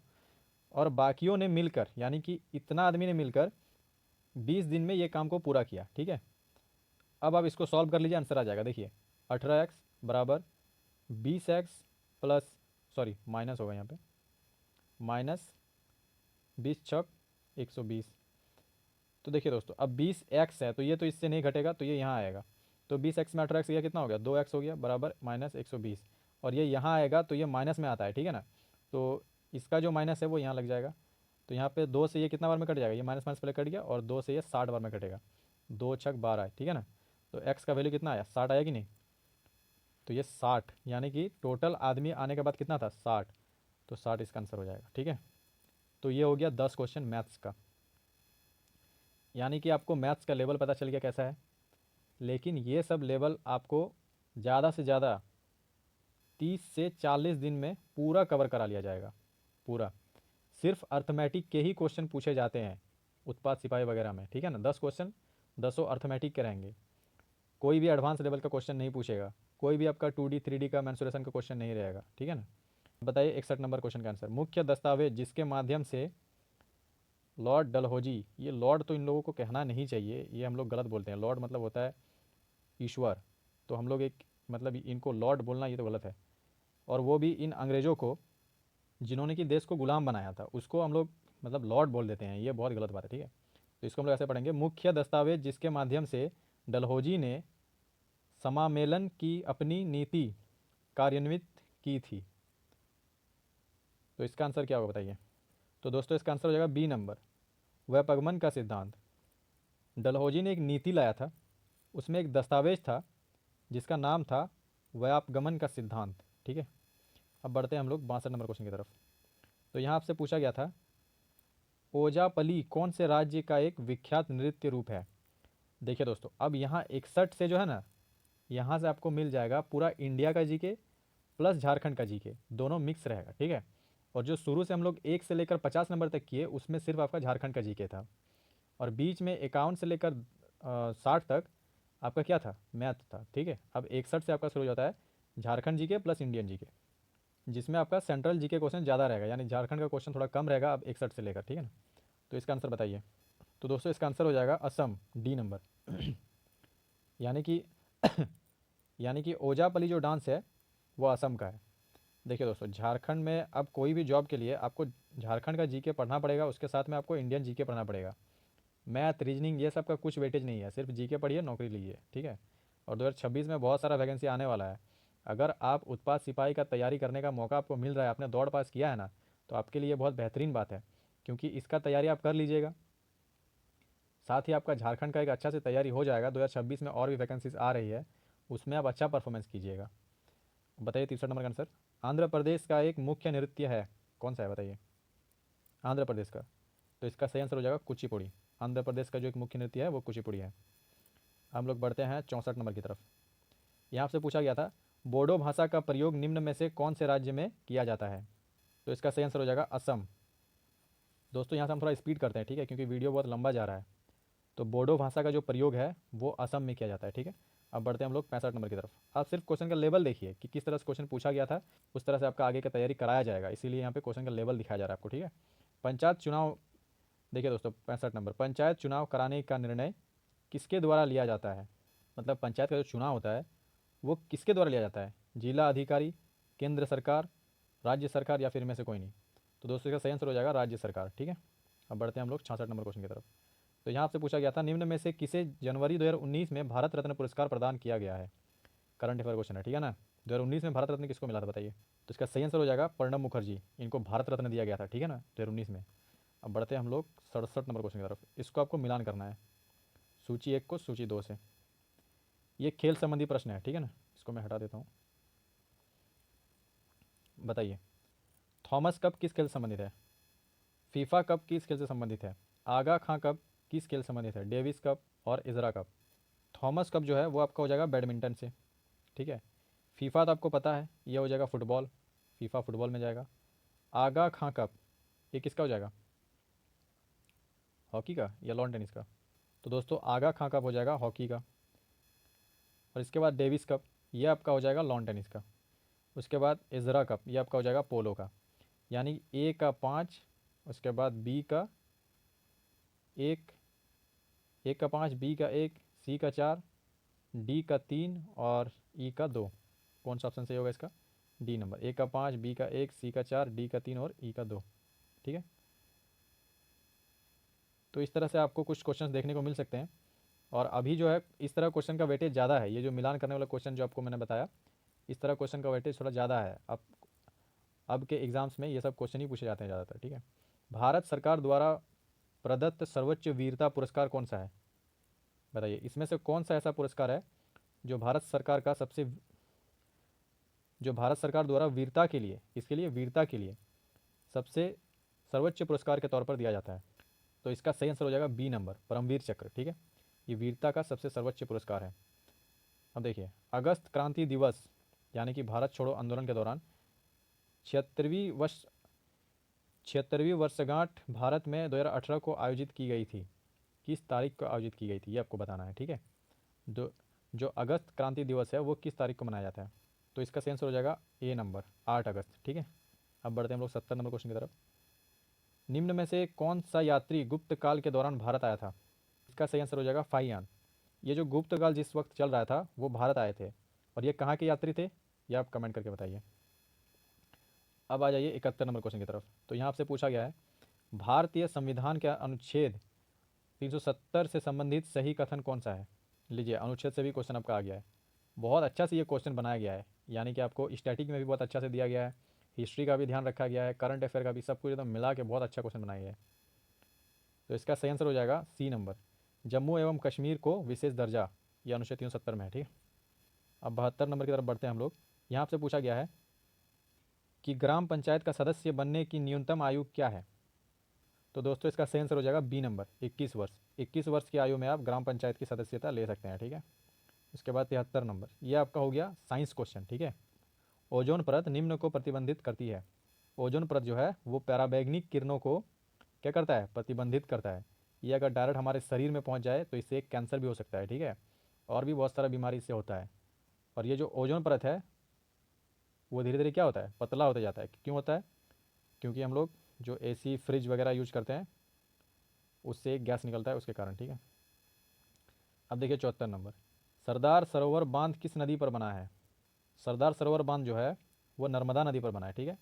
और बाकियों ने मिलकर, यानी कि इतना आदमी ने मिलकर 20 दिन में ये काम को पूरा किया। ठीक है, अब आप इसको सॉल्व कर लीजिए, आंसर आ जाएगा। देखिए 18x बराबर 20x प्लस, सॉरी माइनस होगा यहाँ पे, माइनस 20 छक 120। तो देखिए दोस्तों, अब 20x है तो ये तो इससे नहीं घटेगा, तो ये यहाँ आएगा। तो 20x में 18x गया, कितना हो गया? 2x हो गया, बराबर माइनस 120। और ये यहाँ आएगा तो ये माइनस में आता है। ठीक है ना, तो इसका जो माइनस है वो यहाँ लग जाएगा। तो यहाँ पे 2 से ये कितना बार में कट जाएगा? ये माइनस माइनस पहले कट गया, और 2 से ये 60 बार में कटेगा। 2 छक 12 है। ठीक है ना, तो x का वैल्यू कितना आया? 60 आया कि नहीं? तो ये 60, यानी कि टोटल आदमी आने के बाद कितना था? 60। तो 60 इसका आंसर हो जाएगा। ठीक है, तो ये हो गया 10 क्वेश्चन मैथ्स का। यानी कि आपको मैथ्स का लेवल पता चल गया कैसा है। लेकिन ये सब लेवल आपको ज़्यादा से ज़्यादा 30 से 40 दिन में पूरा कवर करा लिया जाएगा। पूरा सिर्फ अर्थमेटिक के ही क्वेश्चन पूछे जाते हैं उत्पाद सिपाही वगैरह में। ठीक है ना, 10 क्वेश्चन 10 अर्थमेटिक के रहेंगे। कोई भी एडवांस लेवल का क्वेश्चन नहीं पूछेगा, कोई भी आपका 2D 3D का मेंसुरेशन का क्वेश्चन नहीं रहेगा। ठीक है ना, बताइए 61 नंबर क्वेश्चन का आंसर। मुख्य दस्तावेज जिसके माध्यम से लॉर्ड डलहौजी, ये लॉर्ड तो इन लोगों को कहना नहीं चाहिए, ये हम लोग गलत बोलते हैं। लॉर्ड मतलब होता है ईश्वर, तो हम लोग एक मतलब इनको लॉर्ड बोलना ये तो गलत है। और वो भी इन अंग्रेज़ों को जिन्होंने कि देश को गुलाम बनाया था, उसको हम लोग मतलब लॉर्ड बोल देते हैं, ये बहुत गलत बात है। ठीक है, तो इसको हम लोग ऐसे पढ़ेंगे, मुख्य दस्तावेज जिसके माध्यम से डलहौजी ने समामेलन की अपनी नीति कार्यान्वित की थी। तो इसका आंसर क्या होगा बताइए? तो दोस्तों इसका आंसर हो जाएगा बी नंबर, व्यापगमन का सिद्धांत। डलहौजी ने एक नीति लाया था, उसमें एक दस्तावेज था जिसका नाम था व्यापगमन का सिद्धांत। ठीक है, अब बढ़ते हैं हम लोग 62 नंबर क्वेश्चन की तरफ। तो यहाँ आपसे पूछा गया था, ओजापली कौन से राज्य का एक विख्यात नृत्य रूप है? देखिए दोस्तों, अब यहाँ 61 से जो है ना, यहाँ से आपको मिल जाएगा पूरा इंडिया का जीके प्लस झारखंड का जीके, दोनों मिक्स रहेगा। ठीक है, और जो शुरू से हम लोग 1 से लेकर 50 नंबर तक किए, उसमें सिर्फ आपका झारखंड का जीके था। और बीच में 51 से लेकर 60 तक आपका क्या था? मैथ था। ठीक है, अब 61 से आपका शुरू हो जाता है Jharkhand GK plus Indian GK, जिसमें आपका सेंट्रल जीके क्वेश्चन ज़्यादा रहेगा, यानी झारखंड का क्वेश्चन थोड़ा कम रहेगा अब 61 से लेकर। ठीक है ना, तो इसका आंसर बताइए। तो दोस्तों इसका आंसर हो जाएगा असम, डी नंबर। यानी कि यानी कि ओजापली जो डांस है वो असम का है। देखिए दोस्तों, झारखंड में अब कोई भी जॉब के लिए आपको झारखंड का जीके पढ़ना पड़ेगा, उसके साथ में आपको इंडियन जीके पढ़ना पड़ेगा। मैथ रीजनिंग ये सब का कुछ वेटेज नहीं है, सिर्फ जीके पढ़िए, नौकरी लीजिए। ठीक है, और 2026 में बहुत सारा वैकेंसी आने वाला है। अगर आप उत्पाद सिपाही का तैयारी करने का मौका आपको मिल रहा है, आपने दौड़ पास किया है ना, तो आपके लिए बहुत बेहतरीन बात है, क्योंकि इसका तैयारी आप कर लीजिएगा। साथ ही आपका झारखंड का एक अच्छा से तैयारी हो जाएगा। 2026 में और भी वैकेंसीज आ रही है, उसमें आप अच्छा परफॉर्मेंस कीजिएगा। बताइए 63 नंबर का आंसर। आंध्र प्रदेश का एक मुख्य नृत्य है, कौन सा है बताइए? आंध्र प्रदेश का, तो इसका सही आंसर हो जाएगा कुचिपुड़ी। आंध्र प्रदेश का जो एक मुख्य नृत्य है वो कुचिपुड़ी है। हम लोग बढ़ते हैं 64 नंबर की तरफ। यहाँ से पूछा गया था, बोडो भाषा का प्रयोग निम्न में से कौन से राज्य में किया जाता है? तो इसका सही आंसर हो जाएगा असम। दोस्तों यहाँ से हम थोड़ा स्पीड करते हैं, ठीक है, क्योंकि वीडियो बहुत लंबा जा रहा है। तो बोडो भाषा का जो प्रयोग है वो असम में किया जाता है, ठीक है। अब बढ़ते हैं हम लोग 65 नंबर की तरफ। आप सिर्फ क्वेश्चन का लेवल देखिए कि किस तरह से क्वेश्चन पूछा गया था, उस तरह से आपका आगे की तैयारी कराया जाएगा, इसीलिए यहाँ पे क्वेश्चन का लेवल दिखाया जा रहा है आपको, ठीक है। पंचायत चुनाव देखिए दोस्तों, 65 नंबर, पंचायत चुनाव कराने का निर्णय किसके द्वारा लिया जाता है? मतलब पंचायत का जो चुनाव होता है वो किसके द्वारा लिया जाता है? जिला अधिकारी, केंद्र सरकार, राज्य सरकार, या फिर इनमें से कोई नहीं? तो दोस्तों इसका सही आंसर हो जाएगा राज्य सरकार, ठीक है। अब बढ़ते हैं हम लोग 66 नंबर क्वेश्चन की तरफ। तो यहाँ आपसे पूछा गया था निम्न में से किसे जनवरी 2019 में भारत रत्न पुरस्कार प्रदान किया गया है? करंट अफेयर क्वेश्चन है, ठीक है ना। 2019 में भारत रत्न किसको मिला था बताइए? तो इसका सही आंसर हो जाएगा प्रणब मुखर्जी, इनको भारत रत्न दिया गया था, ठीक है ना, 2019 में। अब बढ़ते हैं हम लोग 67 नंबर क्वेश्चन की तरफ। इसको आपको मिलान करना है सूची 1 को सूची 2 से। ये खेल संबंधी प्रश्न है, ठीक है ना। इसको मैं हटा देता हूँ। बताइए, थॉमस कप किस खेल से संबंधित है? फीफा कप किस खेल से संबंधित है? आगा खां कप किस खेल से संबंधित है? डेविस कप और इजरा कप। थॉमस कप जो है वो आपका हो जाएगा बैडमिंटन से, ठीक है। फीफा तो आपको पता है, ये हो जाएगा फुटबॉल, फीफा फुटबॉल में जाएगा। आगा खां कप ये किसका हो जाएगा? हॉकी का या लॉन टेनिस का? तो दोस्तों आगा खां कप हो जाएगा हॉकी का। और इसके बाद डेविस कप ये आपका हो जाएगा लॉन टेनिस का। उसके बाद इजरा कप ये आपका हो जाएगा पोलो का। यानी ए का 5, उसके बाद बी का 1, ए का 5, बी का 1, सी का 4, डी का 3 और ई का 2। कौन सा ऑप्शन सही होगा इसका? डी नंबर, ए का 5, बी का 1, सी का 4, डी का 3 और ई का 2, ठीक है। तो इस तरह से आपको कुछ क्वेश्चन देखने को मिल सकते हैं। और अभी जो है इस तरह क्वेश्चन का वेटेज ज़्यादा है, ये जो मिलान करने वाला क्वेश्चन जो आपको मैंने बताया, इस तरह क्वेश्चन का वेटेज थोड़ा ज़्यादा है। अब के एग्ज़ाम्स में ये सब क्वेश्चन ही पूछे जाते हैं ज़्यादातर, ठीक है। भारत सरकार द्वारा प्रदत्त सर्वोच्च वीरता पुरस्कार कौन सा है? बताइए, इसमें से कौन सा ऐसा पुरस्कार है जो भारत सरकार का जो भारत सरकार द्वारा वीरता के लिए, इसके लिए वीरता के लिए सबसे सर्वोच्च पुरस्कार के तौर पर दिया जाता है? तो इसका सही आंसर हो जाएगा बी नंबर, परमवीर चक्र, ठीक है। ये वीरता का सबसे सर्वोच्च पुरस्कार है। अब देखिए, अगस्त क्रांति दिवस यानी कि भारत छोड़ो आंदोलन के दौरान 76वीं वर्षगांठ भारत में 2018 को आयोजित की गई थी। किस तारीख को आयोजित की गई थी ये आपको बताना है, ठीक है। जो जो अगस्त क्रांति दिवस है वो किस तारीख को मनाया जाता है? तो इसका सही आंसर हो जाएगा ए नंबर, 8 अगस्त, ठीक है। अब बढ़ते हैं हम लोग 70 नंबर क्वेश्चन की तरफ। निम्न में से कौन सा यात्री गुप्त काल के दौरान भारत आया था? इसका सही आंसर हो जाएगा फाइयान। ये जो गुप्त काल जिस वक्त चल रहा था वो भारत आए थे। और ये कहाँ के यात्री थे ये आप कमेंट करके बताइए। अब आ जाइए 71 नंबर क्वेश्चन की तरफ। तो यहाँ आपसे पूछा गया है भारतीय संविधान के अनुच्छेद 370 से संबंधित सही कथन कौन सा है? लीजिए, अनुच्छेद से भी क्वेश्चन आपका आ गया है। बहुत अच्छा से ये क्वेश्चन बनाया गया है, यानी कि आपको स्टैटिक में भी बहुत अच्छा से दिया गया है, हिस्ट्री का भी ध्यान रखा गया है, करंट अफेयर का भी, सब कुछ एकदम मिला के बहुत अच्छा क्वेश्चन बनाया गया है। तो इसका सही आंसर हो जाएगा सी नंबर, जम्मू एवं कश्मीर को विशेष दर्जा, ये अनुच्छेद 370 में है, ठीक है। अब 72 नंबर की तरफ बढ़ते हैं हम लोग। यहाँ आपसे पूछा गया है कि ग्राम पंचायत का सदस्य बनने की न्यूनतम आयु क्या है? तो दोस्तों इसका सही आंसर हो जाएगा बी नंबर, 21 वर्ष। 21 वर्ष की आयु में आप ग्राम पंचायत की सदस्यता ले सकते हैं, ठीक है। उसके बाद 73 नंबर, ये आपका हो गया साइंस क्वेश्चन, ठीक है। ओजोन परत निम्न को प्रतिबंधित करती है। ओजोन परत जो है वो पैराबैग्निक किरणों को क्या करता है? प्रतिबंधित करता है। ये अगर डायरेक्ट हमारे शरीर में पहुंच जाए तो इससे एक कैंसर भी हो सकता है, ठीक है। और भी बहुत सारा बीमारी इससे होता है। और ये जो ओजोन परत है वो धीरे धीरे क्या होता है? पतला होता जाता है। क्यों होता है? क्योंकि हम लोग जो एसी फ्रिज वगैरह यूज करते हैं उससे एक गैस निकलता है उसके कारण, ठीक है। अब देखिए 74 नंबर, सरदार सरोवर बांध किस नदी पर बना है? सरदार सरोवर बांध जो है वो नर्मदा नदी पर बना है, ठीक है।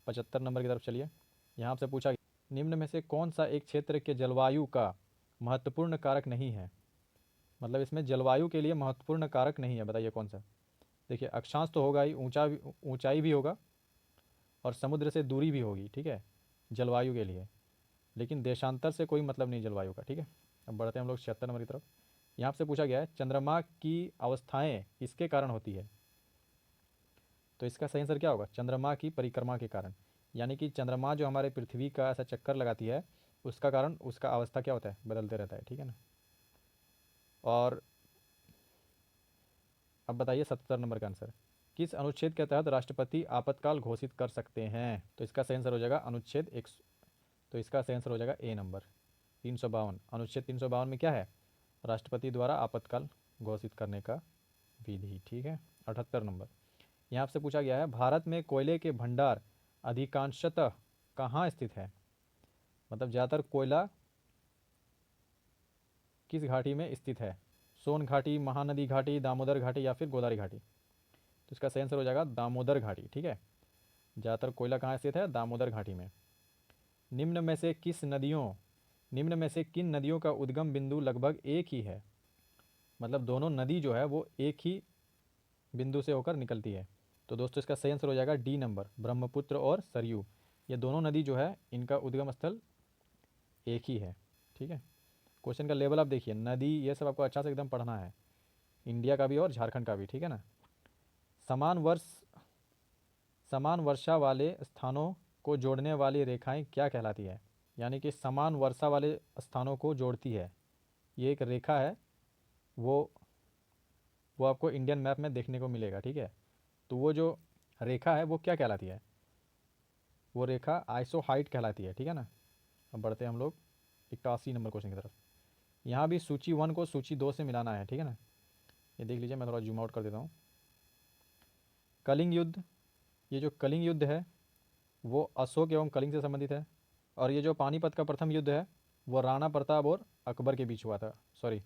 75 नंबर की तरफ चलिए। यहाँ आपसे पूछा गया निम्न में से कौन सा एक क्षेत्र के जलवायु का महत्वपूर्ण कारक नहीं है? मतलब इसमें जलवायु के लिए महत्वपूर्ण कारक नहीं है, बताइए कौन सा? देखिए, अक्षांश तो होगा ही, ऊंचाई भी होगा और समुद्र से दूरी भी होगी, ठीक है, जलवायु के लिए। लेकिन देशांतर से कोई मतलब नहीं जलवायु का, ठीक है। अब बढ़ते हैं हम लोग 76 नंबर की तरफ। यहाँ से पूछा गया है चंद्रमा की अवस्थाएं किसके कारण होती है? तो इसका सही आंसर क्या होगा? चंद्रमा की परिक्रमा के कारण। यानी कि चंद्रमा जो हमारे पृथ्वी का ऐसा चक्कर लगाती है उसका कारण उसका अवस्था क्या होता है? बदलते रहता है, ठीक है ना। और अब बताइए 77 नंबर का आंसर। किस अनुच्छेद के तहत राष्ट्रपति आपातकाल घोषित कर सकते हैं? तो इसका सही आंसर हो जाएगा अनुच्छेद एक। तो इसका सही आंसर हो जाएगा ए नंबर 352। अनुच्छेद 352 में क्या है? राष्ट्रपति द्वारा आपातकाल घोषित करने का विधि। ठीक है। 78 नंबर, यहाँ आपसे पूछा गया है भारत में कोयले के भंडार अधिकांशतः कहाँ स्थित है? मतलब ज़्यादातर कोयला किस घाटी में स्थित है? सोन घाटी, महानदी घाटी, दामोदर घाटी या फिर गोदावरी घाटी? तो इसका सही आंसर हो जाएगा दामोदर घाटी। ठीक है। ज़्यादातर कोयला कहाँ स्थित है? दामोदर घाटी में। निम्न में से किन नदियों का उद्गम बिंदु लगभग एक ही है? मतलब दोनों नदी जो है वो एक ही बिंदु से होकर निकलती है। तो दोस्तों इसका सही आंसर हो जाएगा डी नंबर, ब्रह्मपुत्र और सरयू। ये दोनों नदी जो है इनका उद्गम स्थल एक ही है। ठीक है। क्वेश्चन का लेवल आप देखिए, नदी ये सब आपको अच्छा से एकदम पढ़ना है, इंडिया का भी और झारखंड का भी। ठीक है ना। समान वर्षा वाले स्थानों को जोड़ने वाली रेखाएं क्या कहलाती है? यानी कि समान वर्षा वाले स्थानों को जोड़ती है, ये एक रेखा है, वो आपको इंडियन मैप में देखने को मिलेगा। ठीक है। तो वो जो रेखा है वो क्या कहलाती है? वो रेखा आइसोहाइट कहलाती है। ठीक है ना। अब बढ़ते हैं हम लोग 81 नंबर क्वेश्चन की तरफ। यहाँ भी सूची 1 को सूची 2 से मिलाना है। ठीक है ना। ये देख लीजिए, मैं थोड़ा जूम आउट कर देता हूँ। कलिंग युद्ध, ये जो कलिंग युद्ध है वो अशोक एवं कलिंग से संबंधित है। और ये जो पानीपत का प्रथम युद्ध है वो राणा प्रताप और अकबर के बीच हुआ था। सॉरी,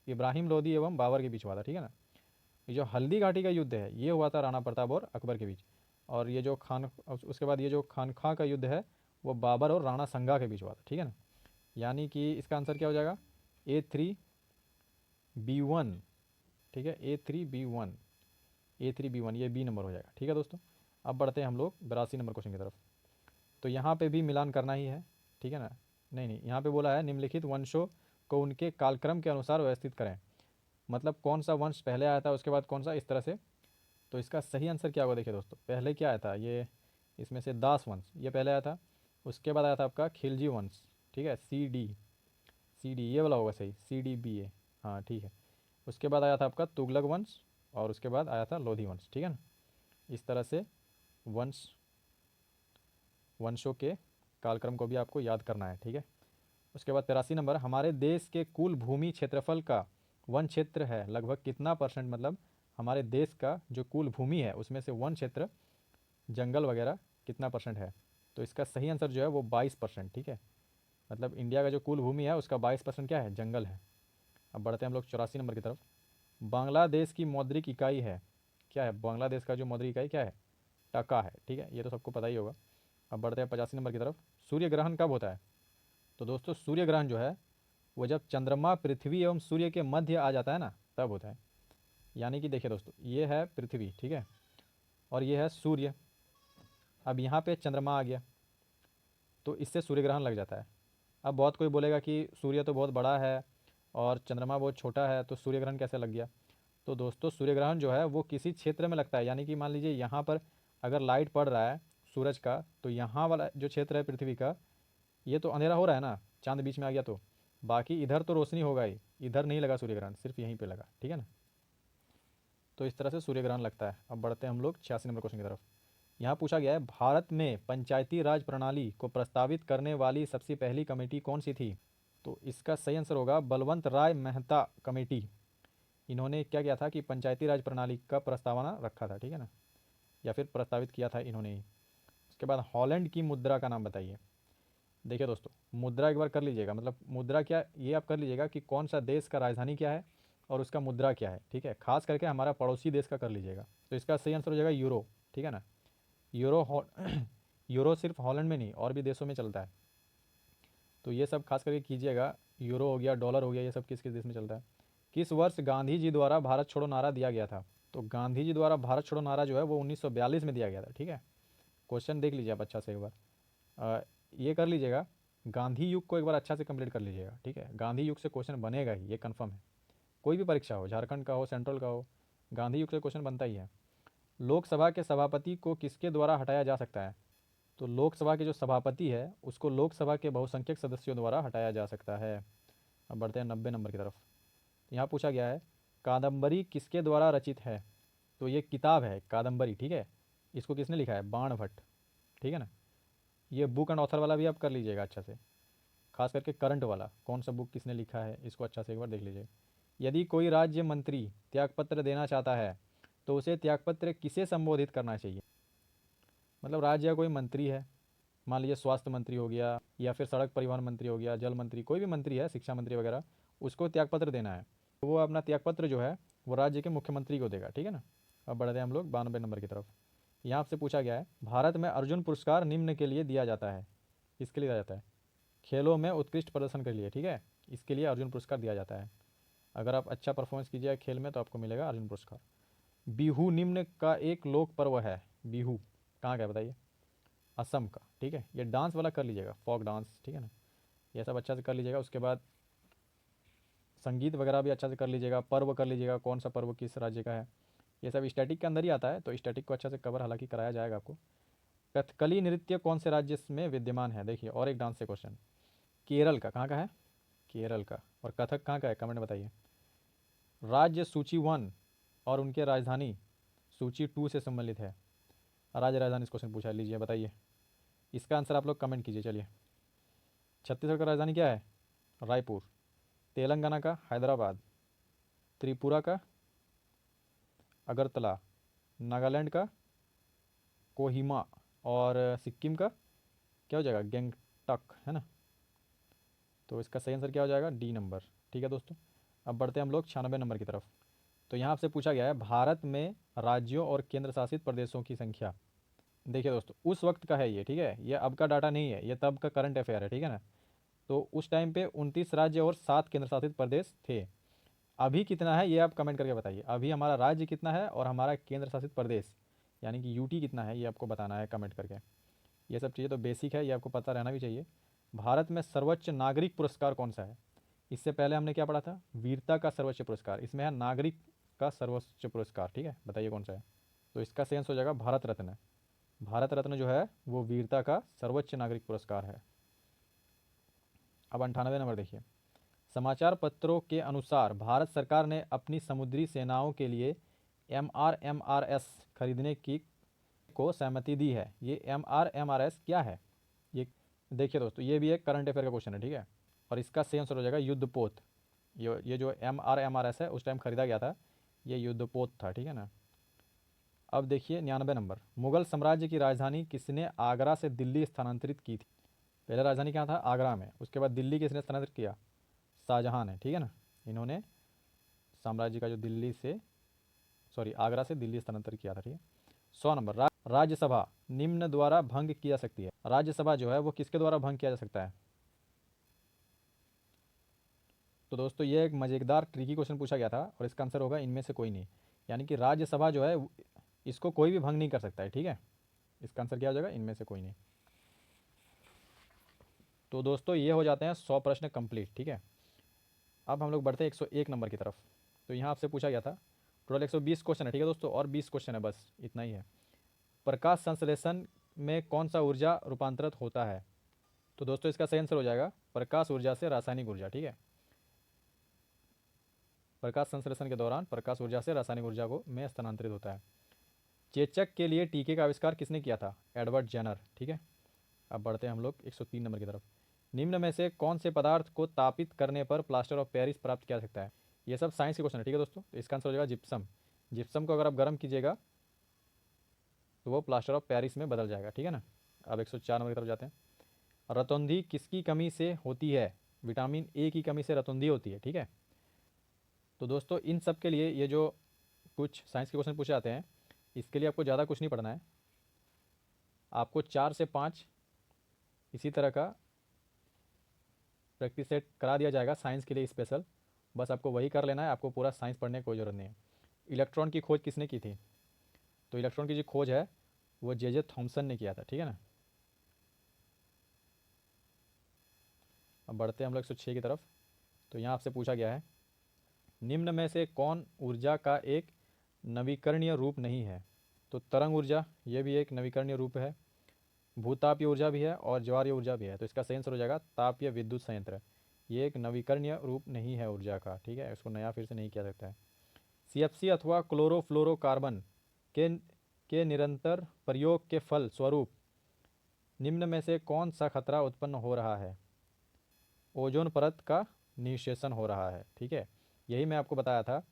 इब्राहिम लोदी एवं बाबर के बीच हुआ था। ठीक है ना। ये जो हल्दी घाटी का युद्ध है ये हुआ था राणा प्रताप और अकबर के बीच। और ये जो उसके बाद ये जो खानखा का युद्ध है वो बाबर और राणा संगा के बीच हुआ था। ठीक है ना। यानी कि इसका आंसर क्या हो जाएगा? A3B1। ठीक है, A3B1 ये बी नंबर हो जाएगा। ठीक है दोस्तों। अब बढ़ते हैं हम लोग 82 नंबर क्वेश्चन की तरफ। तो यहाँ पे भी मिलान करना ही है। ठीक है ना। नहीं, यहाँ पे बोला है निम्नलिखित वंशों को उनके कालक्रम के अनुसार व्यवस्थित करें। मतलब कौन सा वंश पहले आया था, उसके बाद कौन सा, इस तरह से। तो इसका सही आंसर क्या होगा? देखिए दोस्तों, पहले क्या आया था, ये इसमें से दास वंश ये पहले आया था। उसके बाद आया था आपका खिलजी वंश। ठीक है, सी डी ये वाला होगा सही, CDBA। हाँ ठीक है। उसके बाद आया था आपका तुगलक वंश और उसके बाद आया था लोधी वंश। ठीक है ना। इस तरह से वंशों के कालक्रम को भी आपको याद करना है। ठीक है। उसके बाद 83 नंबर, हमारे देश के कुल भूमि क्षेत्रफल का वन क्षेत्र है लगभग कितना %? मतलब हमारे देश का जो कुल भूमि है उसमें से वन क्षेत्र, जंगल वगैरह कितना % है? तो इसका सही आंसर जो है वो 22%। ठीक है। मतलब इंडिया का जो कुल भूमि है उसका 22% क्या है? जंगल है। अब बढ़ते हैं हम लोग 84 नंबर की तरफ। बांग्लादेश की मौद्रिक इकाई है, क्या है? बांग्लादेश का जो मौद्रिक इकाई क्या है? टका है। ठीक है, ये तो सबको पता ही होगा। अब बढ़ते हैं 85 नंबर की तरफ। सूर्य ग्रहण कब होता है? तो दोस्तों सूर्य ग्रहण जो है वो जब चंद्रमा पृथ्वी एवं सूर्य के मध्य आ जाता है ना, तब होता है। यानी कि देखिए दोस्तों, ये है पृथ्वी, ठीक है, और ये है सूर्य। अब यहाँ पे चंद्रमा आ गया तो इससे सूर्य ग्रहण लग जाता है। अब बहुत कोई बोलेगा कि सूर्य तो बहुत बड़ा है और चंद्रमा बहुत छोटा है, तो सूर्य ग्रहण कैसे लग गया? तो दोस्तों सूर्य ग्रहण जो है वो किसी क्षेत्र में लगता है। यानी कि मान लीजिए यहाँ पर अगर लाइट पड़ रहा है सूरज का, तो यहाँ वाला जो क्षेत्र है पृथ्वी का, ये तो अंधेरा हो रहा है ना, चांद बीच में आ गया, तो बाकी इधर तो रोशनी होगा ही, इधर नहीं लगा सूर्य ग्रहण, सिर्फ यहीं पे लगा। ठीक है ना। तो इस तरह से सूर्य ग्रहण लगता है। अब बढ़ते हैं हम लोग 86 नंबर क्वेश्चन की तरफ। यहाँ पूछा गया है भारत में पंचायती राज प्रणाली को प्रस्तावित करने वाली सबसे पहली कमेटी कौन सी थी? तो इसका सही आंसर होगा बलवंत राय मेहता कमेटी। इन्होंने क्या किया था कि पंचायती राज प्रणाली का प्रस्तावना रखा था। ठीक है ना, या फिर प्रस्तावित किया था इन्होंने ही। उसके बाद हॉलैंड की मुद्रा का नाम बताइए। देखिए दोस्तों, मुद्रा एक बार कर लीजिएगा, मतलब मुद्रा क्या, ये आप कर लीजिएगा कि कौन सा देश का राजधानी क्या है और उसका मुद्रा क्या है। ठीक है, खास करके हमारा पड़ोसी देश का कर लीजिएगा। तो इसका सही आंसर हो जाएगा यूरो। ठीक है ना। यूरो यूरो सिर्फ हॉलैंड में नहीं और भी देशों में चलता है, तो ये सब खास करके कीजिएगा। यूरो हो गया, डॉलर हो गया, ये सब किस किस देश में चलता है। किस वर्ष गांधी जी द्वारा भारत छोड़ो नारा दिया गया था? तो गांधी जी द्वारा भारत छोड़ो नारा जो है वो 1942 में दिया गया था। ठीक है, क्वेश्चन देख लीजिए आप अच्छा से एक बार। ये कर लीजिएगा, गांधी युग को एक बार अच्छा से कंप्लीट कर लीजिएगा। ठीक है, गांधी युग से क्वेश्चन बनेगा ही, ये कंफर्म है। कोई भी परीक्षा हो, झारखंड का हो, सेंट्रल का हो, गांधी युग से क्वेश्चन बनता ही है। लोकसभा के सभापति को किसके द्वारा हटाया जा सकता है? तो लोकसभा के जो सभापति है उसको लोकसभा के बहुसंख्यक सदस्यों द्वारा हटाया जा सकता है। अब बढ़ते हैं 90 नंबर की तरफ। यहाँ पूछा गया है कादम्बरी किसके द्वारा रचित है? तो ये किताब है कादम्बरी, ठीक है। इसको किसने लिखा है? बाण भट्ट, ठीक है ना। ये बुक एंड ऑथर वाला भी आप कर लीजिएगा अच्छा से, खास करके करंट वाला कौन सा बुक किसने लिखा है इसको अच्छा से एक बार देख लीजिए। यदि कोई राज्य मंत्री त्यागपत्र देना चाहता है तो उसे त्यागपत्र किसे संबोधित करना चाहिए? मतलब राज्य का कोई मंत्री है, मान लीजिए स्वास्थ्य मंत्री हो गया, या फिर सड़क परिवहन मंत्री हो गया, जल मंत्री, कोई भी मंत्री है, शिक्षा मंत्री वगैरह, उसको त्यागपत्र देना है तो वो अपना त्यागपत्र जो है वो राज्य के मुख्यमंत्री को देगा, ठीक है ना। अब बढ़ते हैं हम लोग 92 नंबर की तरफ। यहाँ आपसे पूछा गया है, भारत में अर्जुन पुरस्कार निम्न के लिए दिया जाता है। किसके लिए दिया जाता है? खेलों में उत्कृष्ट प्रदर्शन के लिए, ठीक है, इसके लिए अर्जुन पुरस्कार दिया जाता है। अगर आप अच्छा परफॉर्मेंस कीजिएगा खेल में तो आपको मिलेगा अर्जुन पुरस्कार। बिहू निम्न का एक लोक पर्व है। बिहू कहाँ का है बताइए? असम का, ठीक है। ये डांस वाला कर लीजिएगा, फोक डांस, ठीक है ना, ये सब अच्छा से कर लीजिएगा। उसके बाद संगीत वगैरह भी अच्छा से कर लीजिएगा, पर्व कर लीजिएगा, कौन सा पर्व किस राज्य का है, ये सब स्टैटिक के अंदर ही आता है, तो स्टैटिक को अच्छा से कवर हालांकि कराया जाएगा आपको। कथकली नृत्य कौन से राज्य में विद्यमान है? देखिए और एक डांस से क्वेश्चन, केरल का, कहाँ का है? केरल का। और कथक कहाँ का है? कमेंट बताइए। राज्य सूची 1 और उनके राजधानी सूची 2 से संबंधित है। राज्य राजधानी इस क्वेश्चन पूछा, लीजिए बताइए इसका आंसर आप लोग कमेंट कीजिए। चलिए, छत्तीसगढ़ का राजधानी क्या है? रायपुर। तेलंगाना का हैदराबाद। त्रिपुरा का अगरतला। नागालैंड का कोहिमा। और सिक्किम का क्या हो जाएगा? गैंगटॉक, है ना। तो इसका सही आंसर क्या हो जाएगा? डी नंबर, ठीक है दोस्तों। अब बढ़ते हैं हम लोग 96 नंबर की तरफ। तो यहाँ आपसे पूछा गया है, भारत में राज्यों और केंद्र शासित प्रदेशों की संख्या। देखिए दोस्तों, उस वक्त का है ये, ठीक है, ये अब का डाटा नहीं है, ये तब का करंट अफेयर है, ठीक है ना। तो उस टाइम पे 29 राज्य और 7 केंद्र शासित प्रदेश थे। अभी कितना है ये आप कमेंट करके बताइए। अभी हमारा राज्य कितना है और हमारा केंद्र शासित प्रदेश यानी कि यूटी कितना है, ये आपको बताना है कमेंट करके। ये सब चीज़ें तो बेसिक है, ये आपको पता रहना भी चाहिए। भारत में सर्वोच्च नागरिक पुरस्कार कौन सा है? इससे पहले हमने क्या पढ़ा था? वीरता का सर्वोच्च पुरस्कार, इसमें है नागरिक का सर्वोच्च पुरस्कार, ठीक है, बताइए कौन सा है। तो इसका सेंस हो जाएगा भारत रत्न। भारत रत्न जो है वो वीरता का सर्वोच्च नागरिक पुरस्कार है। अब 98 नंबर देखिए, समाचार पत्रों के अनुसार भारत सरकार ने अपनी समुद्री सेनाओं के लिए MRMRS खरीदने की को सहमति दी है। ये MRMRS क्या है? ये देखिए दोस्तों, ये भी एक करंट अफेयर का क्वेश्चन है, ठीक है। और इसका सही आंसर हो जाएगा युद्धपोत। ये जो MRMRS है उस टाइम खरीदा गया था, ये युद्धपोत था, ठीक है ना। अब देखिए 99 नंबर, मुगल साम्राज्य की राजधानी किसने आगरा से दिल्ली स्थानांतरित की थी? पहले राजधानी क्या था? आगरा में। उसके बाद दिल्ली किसने स्थानांतरित किया? शाहजहां ने, ठीक है ना। इन्होंने साम्राज्य का जो दिल्ली से, सॉरी, आगरा से दिल्ली स्थानांतरित किया था, ठीक है। 100 नंबर, राज्यसभा निम्न द्वारा भंग की जा सकती है। राज्यसभा जो है वो किसके द्वारा भंग किया जा सकता है? तो दोस्तों ये एक मज़ेदार ट्रिकी क्वेश्चन पूछा गया था और इसका आंसर होगा इनमें से कोई नहीं। यानी कि राज्यसभा जो है इसको कोई भी भंग नहीं कर सकता है, ठीक है। इसका आंसर क्या हो जाएगा? इनमें से कोई नहीं। तो दोस्तों ये हो जाते हैं 100 प्रश्न कंप्लीट, ठीक है। अब हम लोग बढ़ते हैं 101 नंबर की तरफ। तो यहाँ आपसे पूछा गया था, टोटल 120 क्वेश्चन है, ठीक है दोस्तों, और 20 क्वेश्चन है, बस इतना ही है। प्रकाश संश्लेषण में कौन सा ऊर्जा रूपांतरित होता है? तो दोस्तों इसका सही आंसर हो जाएगा प्रकाश ऊर्जा से रासायनिक ऊर्जा, ठीक है। प्रकाश संश्लेषण के दौरान प्रकाश ऊर्जा से रासायनिक ऊर्जा को में स्थानांतरित होता है। चेचक के लिए टीके का आविष्कार किसने किया था? एडवर्ड जेनर, ठीक है। अब बढ़ते हैं हम लोग 103 नंबर की तरफ। निम्न में से कौन से पदार्थ को तापित करने पर प्लास्टर ऑफ पेरिस प्राप्त किया जा सकता है? ये सब साइंस के क्वेश्चन है, ठीक है दोस्तों। तो इसका आंसर हो जाएगा जिप्सम। जिप्सम को अगर आप गर्म कीजिएगा तो वो प्लास्टर ऑफ पेरिस में बदल जाएगा, ठीक है ना। अब 104 नंबर की तरफ जाते हैं। रतौंधी किसकी कमी से होती है? विटामिन ए की कमी से रतौंधी होती है, ठीक है। तो दोस्तों इन सब के लिए ये जो कुछ साइंस के क्वेश्चन पूछे जाते हैं, इसके लिए आपको ज़्यादा कुछ नहीं पढ़ना है। आपको 4 से 5 इसी तरह का प्रैक्टिस सेट करा दिया जाएगा साइंस के लिए स्पेशल। बस आपको वही कर लेना है, आपको पूरा साइंस पढ़ने की कोई ज़रूरत नहीं है। इलेक्ट्रॉन की खोज किसने की थी? तो इलेक्ट्रॉन की जो खोज है वो जे थॉमसन ने किया था, ठीक है ना। अब बढ़ते हैं हम लोग 106 की तरफ। तो यहाँ आपसे पूछा गया है, निम्न में से कौन ऊर्जा का एक नवीकरणीय रूप नहीं है? तो तरंग ऊर्जा ये भी एक नवीकरणीय रूप है, भूतापीय ऊर्जा भी है और ज्वारीय ऊर्जा भी है। तो इसका सही आंसर हो जाएगा तापीय विद्युत संयंत्र। ये एक नवीकरणीय रूप नहीं है ऊर्जा का, ठीक है, इसको नया फिर से नहीं किया सकता है। CFC अथवा क्लोरोफ्लोरोकार्बन के के निरंतर प्रयोग के फल स्वरूप निम्न में से कौन सा खतरा उत्पन्न हो रहा है? ओजोन परत का निःशेषण हो रहा है। ठीक है, यही मैं आपको बताया था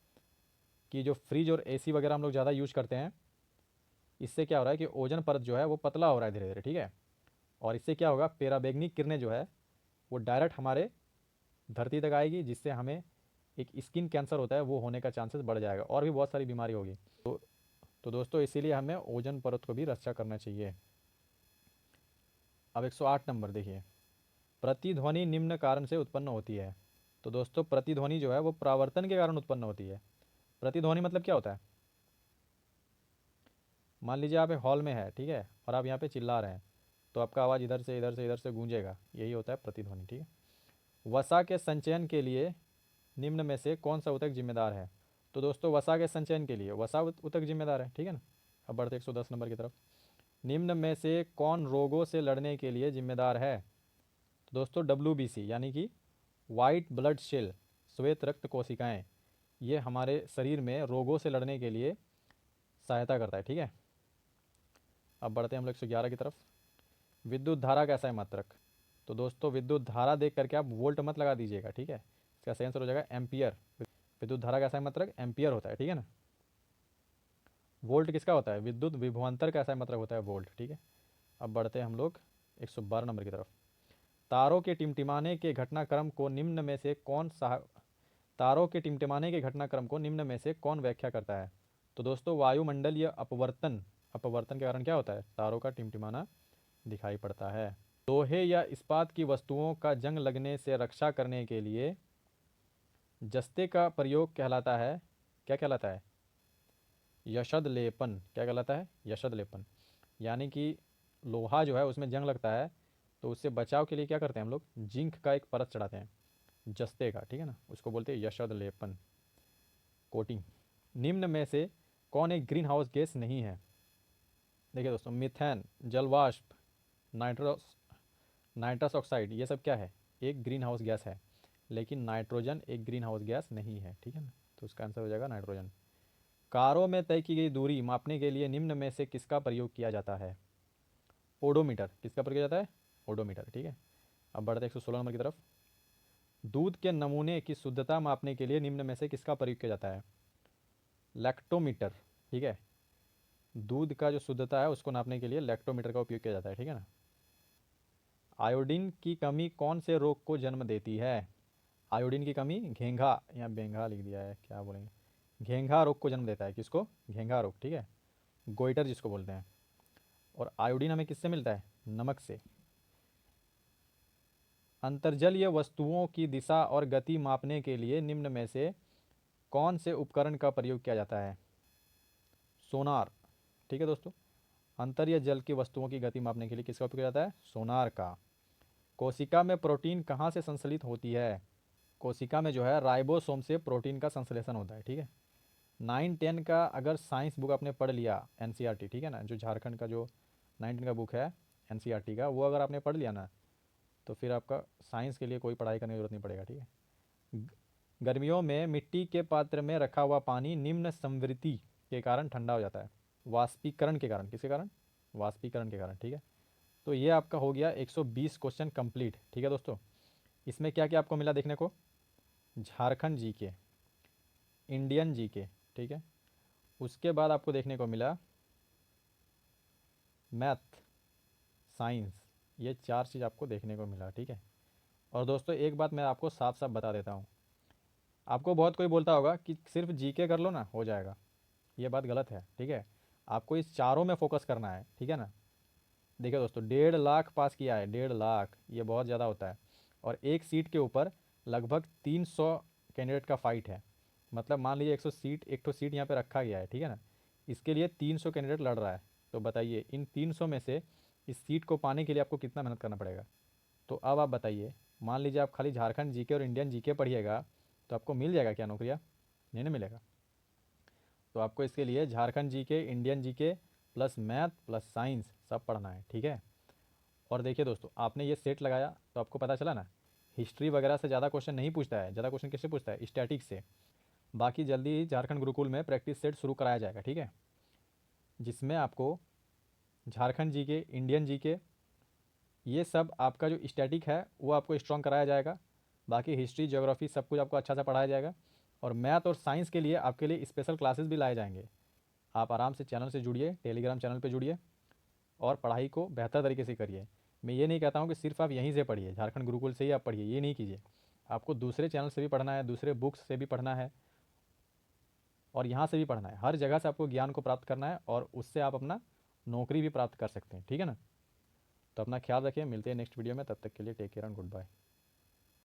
कि जो फ्रिज और एसी वगैरह हम लोग ज़्यादा यूज करते हैं, इससे क्या हो रहा है कि ओजोन परत जो है वो पतला हो रहा है धीरे धीरे। ठीक है, और इससे क्या होगा, पराबैंगनी किरणें जो है वो डायरेक्ट हमारे धरती तक आएगी, जिससे हमें एक स्किन कैंसर होता है वो होने का चांसेस बढ़ जाएगा, और भी बहुत सारी बीमारी होगी। तो दोस्तों इसीलिए हमें ओजोन परत को भी रक्षा करना चाहिए। अब 108 नंबर देखिए, प्रतिध्वनि निम्न कारण से उत्पन्न होती है। तो दोस्तों प्रतिध्वनि जो है वो परावर्तन के कारण उत्पन्न होती है। प्रतिध्वनि मतलब क्या होता है? मान लीजिए आप एक हॉल में है, ठीक है, और आप यहाँ पे चिल्ला रहे हैं, तो आपका आवाज़ इधर से इधर से इधर से गूंजेगा, यही होता है प्रतिध्वनि। ठीक है, वसा के संचयन के लिए निम्न में से कौन सा ऊतक जिम्मेदार है? तो दोस्तों वसा के संचयन के लिए वसा ऊतक जिम्मेदार है। ठीक है ना। अब बढ़ते 110 नंबर की तरफ। निम्न में से कौन रोगों से लड़ने के लिए जिम्मेदार है? तो दोस्तों WBC यानी कि वाइट ब्लड सेल, श्वेत रक्त कोशिकाएं, ये हमारे शरीर में रोगों से लड़ने के लिए सहायता करता है। ठीक है, अब बढ़ते हैं हम लोग 111 की तरफ। विद्युत धारा कैसा है मात्रक? तो दोस्तों विद्युत धारा देख करके आप वोल्ट मत लगा दीजिएगा। ठीक है, इसका सही आंसर हो जाएगा एम्पियर। विद्युत धारा कैसा है मात्रक? एम्पियर होता है। ठीक है ना। वोल्ट किसका होता है? विद्युत विभवांतर कैसा है मात्रक होता है? वोल्ट। ठीक है, अब बढ़ते हैं हम लोग 112 नंबर की तरफ। तारों के टिमटिमाने के घटनाक्रम को निम्न में से कौन सा तारों के टिमटिमाने के घटनाक्रम को निम्न में से कौन व्याख्या करता है? तो दोस्तों वायुमंडलीय अपवर्तन, अपवर्तन के कारण क्या होता है? तारों का टिमटिमाना दिखाई पड़ता है। लोहे या इस्पात की वस्तुओं का जंग लगने से रक्षा करने के लिए जस्ते का प्रयोग कहलाता है, क्या कहलाता है? यशद लेपन। क्या कहलाता है? यशद लेपन। यानी कि लोहा जो है उसमें जंग लगता है, तो उससे बचाव के लिए क्या करते हैं हम लोग? जिंक का एक परत चढ़ाते हैं, जस्ते का। ठीक है ना, उसको बोलते हैं यशद लेपन, कोटिंग। निम्न में से कौन एक ग्रीन हाउस गैस नहीं है? देखिए दोस्तों, मीथेन, जलवाष्प, नाइट्रस नाइट्रस ऑक्साइड, ये सब क्या है? एक ग्रीन हाउस गैस है, लेकिन नाइट्रोजन एक ग्रीन हाउस गैस नहीं है। ठीक है ना, तो उसका आंसर हो जाएगा नाइट्रोजन। कारों में तय की गई दूरी मापने के लिए निम्न में से किसका प्रयोग किया जाता है? ओडोमीटर। किसका प्रयोग किया जाता है? ओडोमीटर। ठीक है, अब बढ़ते 116 नंबर की तरफ। दूध के नमूने की शुद्धता मापने के लिए निम्न में से किसका प्रयोग किया जाता है? लैक्टोमीटर। ठीक है, दूध का जो शुद्धता है उसको नापने के लिए लैक्टोमीटर का उपयोग किया जाता है। ठीक है ना। आयोडीन की कमी कौन से रोग को जन्म देती है? आयोडीन की कमी घेंघा, या बेंघा लिख दिया है, क्या बोलेंगे, घेंघा रोग को जन्म देता है। किसको? घेंघा रोग। ठीक है, गोइटर जिसको बोलते हैं। और आयोडीन हमें किससे मिलता है? नमक से। अंतर्जलीय वस्तुओं की दिशा और गति मापने के लिए निम्न में से कौन से उपकरण का प्रयोग किया जाता है? सोनार। ठीक है दोस्तों, अंतर्जलीय जल की वस्तुओं की गति मापने के लिए किसका उपयोग किया जाता है? सोनार का। कोशिका में प्रोटीन कहाँ से संश्लेषित होती है? कोशिका में जो है राइबोसोम से प्रोटीन का संश्लेषण होता है। ठीक है, 9-10 का अगर साइंस बुक आपने पढ़ लिया, एनसीईआरटी, ठीक है ना, जो झारखंड का जो 9-10 का बुक है एनसीईआरटी का, वो अगर आपने पढ़ लिया ना, तो फिर आपका साइंस के लिए कोई पढ़ाई करने की जरूरत नहीं पड़ेगा। ठीक है, गर्मियों में मिट्टी के पात्र में रखा हुआ पानी निम्न संवृत्ति के कारण ठंडा हो जाता है। वाष्पीकरण के कारण। किसके कारण? वाष्पीकरण के कारण। ठीक है, तो ये आपका हो गया 120 क्वेश्चन कंप्लीट। ठीक है दोस्तों, इसमें क्या क्या आपको मिला देखने को? झारखंड जीके, इंडियन जीके, ठीक है, उसके बाद आपको देखने को मिला मैथ, साइंस, ये 4 चीज़ आपको देखने को मिला। ठीक है, और दोस्तों एक बात मैं आपको साफ साफ बता देता हूँ, आपको बहुत कोई बोलता होगा कि सिर्फ जीके कर लो ना हो जाएगा, ये बात गलत है। ठीक है, आपको इस चारों में फोकस करना है। ठीक है ना। देखिए दोस्तों, 1.5 लाख पास किया है, 1.5 लाख, ये बहुत ज़्यादा होता है, और एक सीट के ऊपर लगभग 300 कैंडिडेट का फाइट है। मतलब मान लीजिए 100 सीट, एक तो सीट यहाँ पे रखा गया है। ठीक है ना, इसके लिए 300 कैंडिडेट लड़ रहा है। तो बताइए इन 300 में से इस सीट को पाने के लिए आपको कितना मेहनत करना पड़ेगा? तो अब आप बताइए, मान लीजिए आप खाली झारखंड जीके और इंडियन जीके पढ़िएगा, तो आपको मिल जाएगा क्या नौकरियाँ? नहीं ना मिलेगा। तो आपको इसके लिए Jharkhand GK, Indian GK plus math plus science सब पढ़ना है। ठीक है, और देखिए दोस्तों, आपने ये सेट लगाया तो आपको पता चला ना, हिस्ट्री वगैरह से ज़्यादा क्वेश्चन नहीं पूछता है। ज़्यादा क्वेश्चन किससे पूछता है? स्टैटिक से। बाकी जल्दी ही झारखंड गुरुकुल में प्रैक्टिस सेट शुरू कराया जाएगा। ठीक है, जिसमें आपको झारखंड जीके, इंडियन जीके, ये सब आपका जो स्टैटिक है वो आपको स्ट्रॉन्ग कराया जाएगा। बाकी हिस्ट्री, ज्योग्राफी सब कुछ आपको अच्छा से पढ़ाया जाएगा। और मैथ और साइंस के लिए आपके लिए स्पेशल क्लासेस भी लाए जाएंगे। आप आराम से चैनल से जुड़िए, टेलीग्राम चैनल पे जुड़िए और पढ़ाई को बेहतर तरीके से करिए। मैं ये नहीं कहता हूँ कि सिर्फ आप यहीं से पढ़िए, झारखंड गुरुकुल से ही आप पढ़िए, ये नहीं कीजिए। आपको दूसरे चैनल से भी पढ़ना है, दूसरे बुक्स से भी पढ़ना है और यहाँ से भी पढ़ना है। हर जगह से आपको ज्ञान को प्राप्त करना है और उससे आप अपना नौकरी भी प्राप्त कर सकते हैं। ठीक है ना? तो अपना ख्याल रखिए, मिलते हैं नेक्स्ट वीडियो में। तब तक के लिए take care and good bye.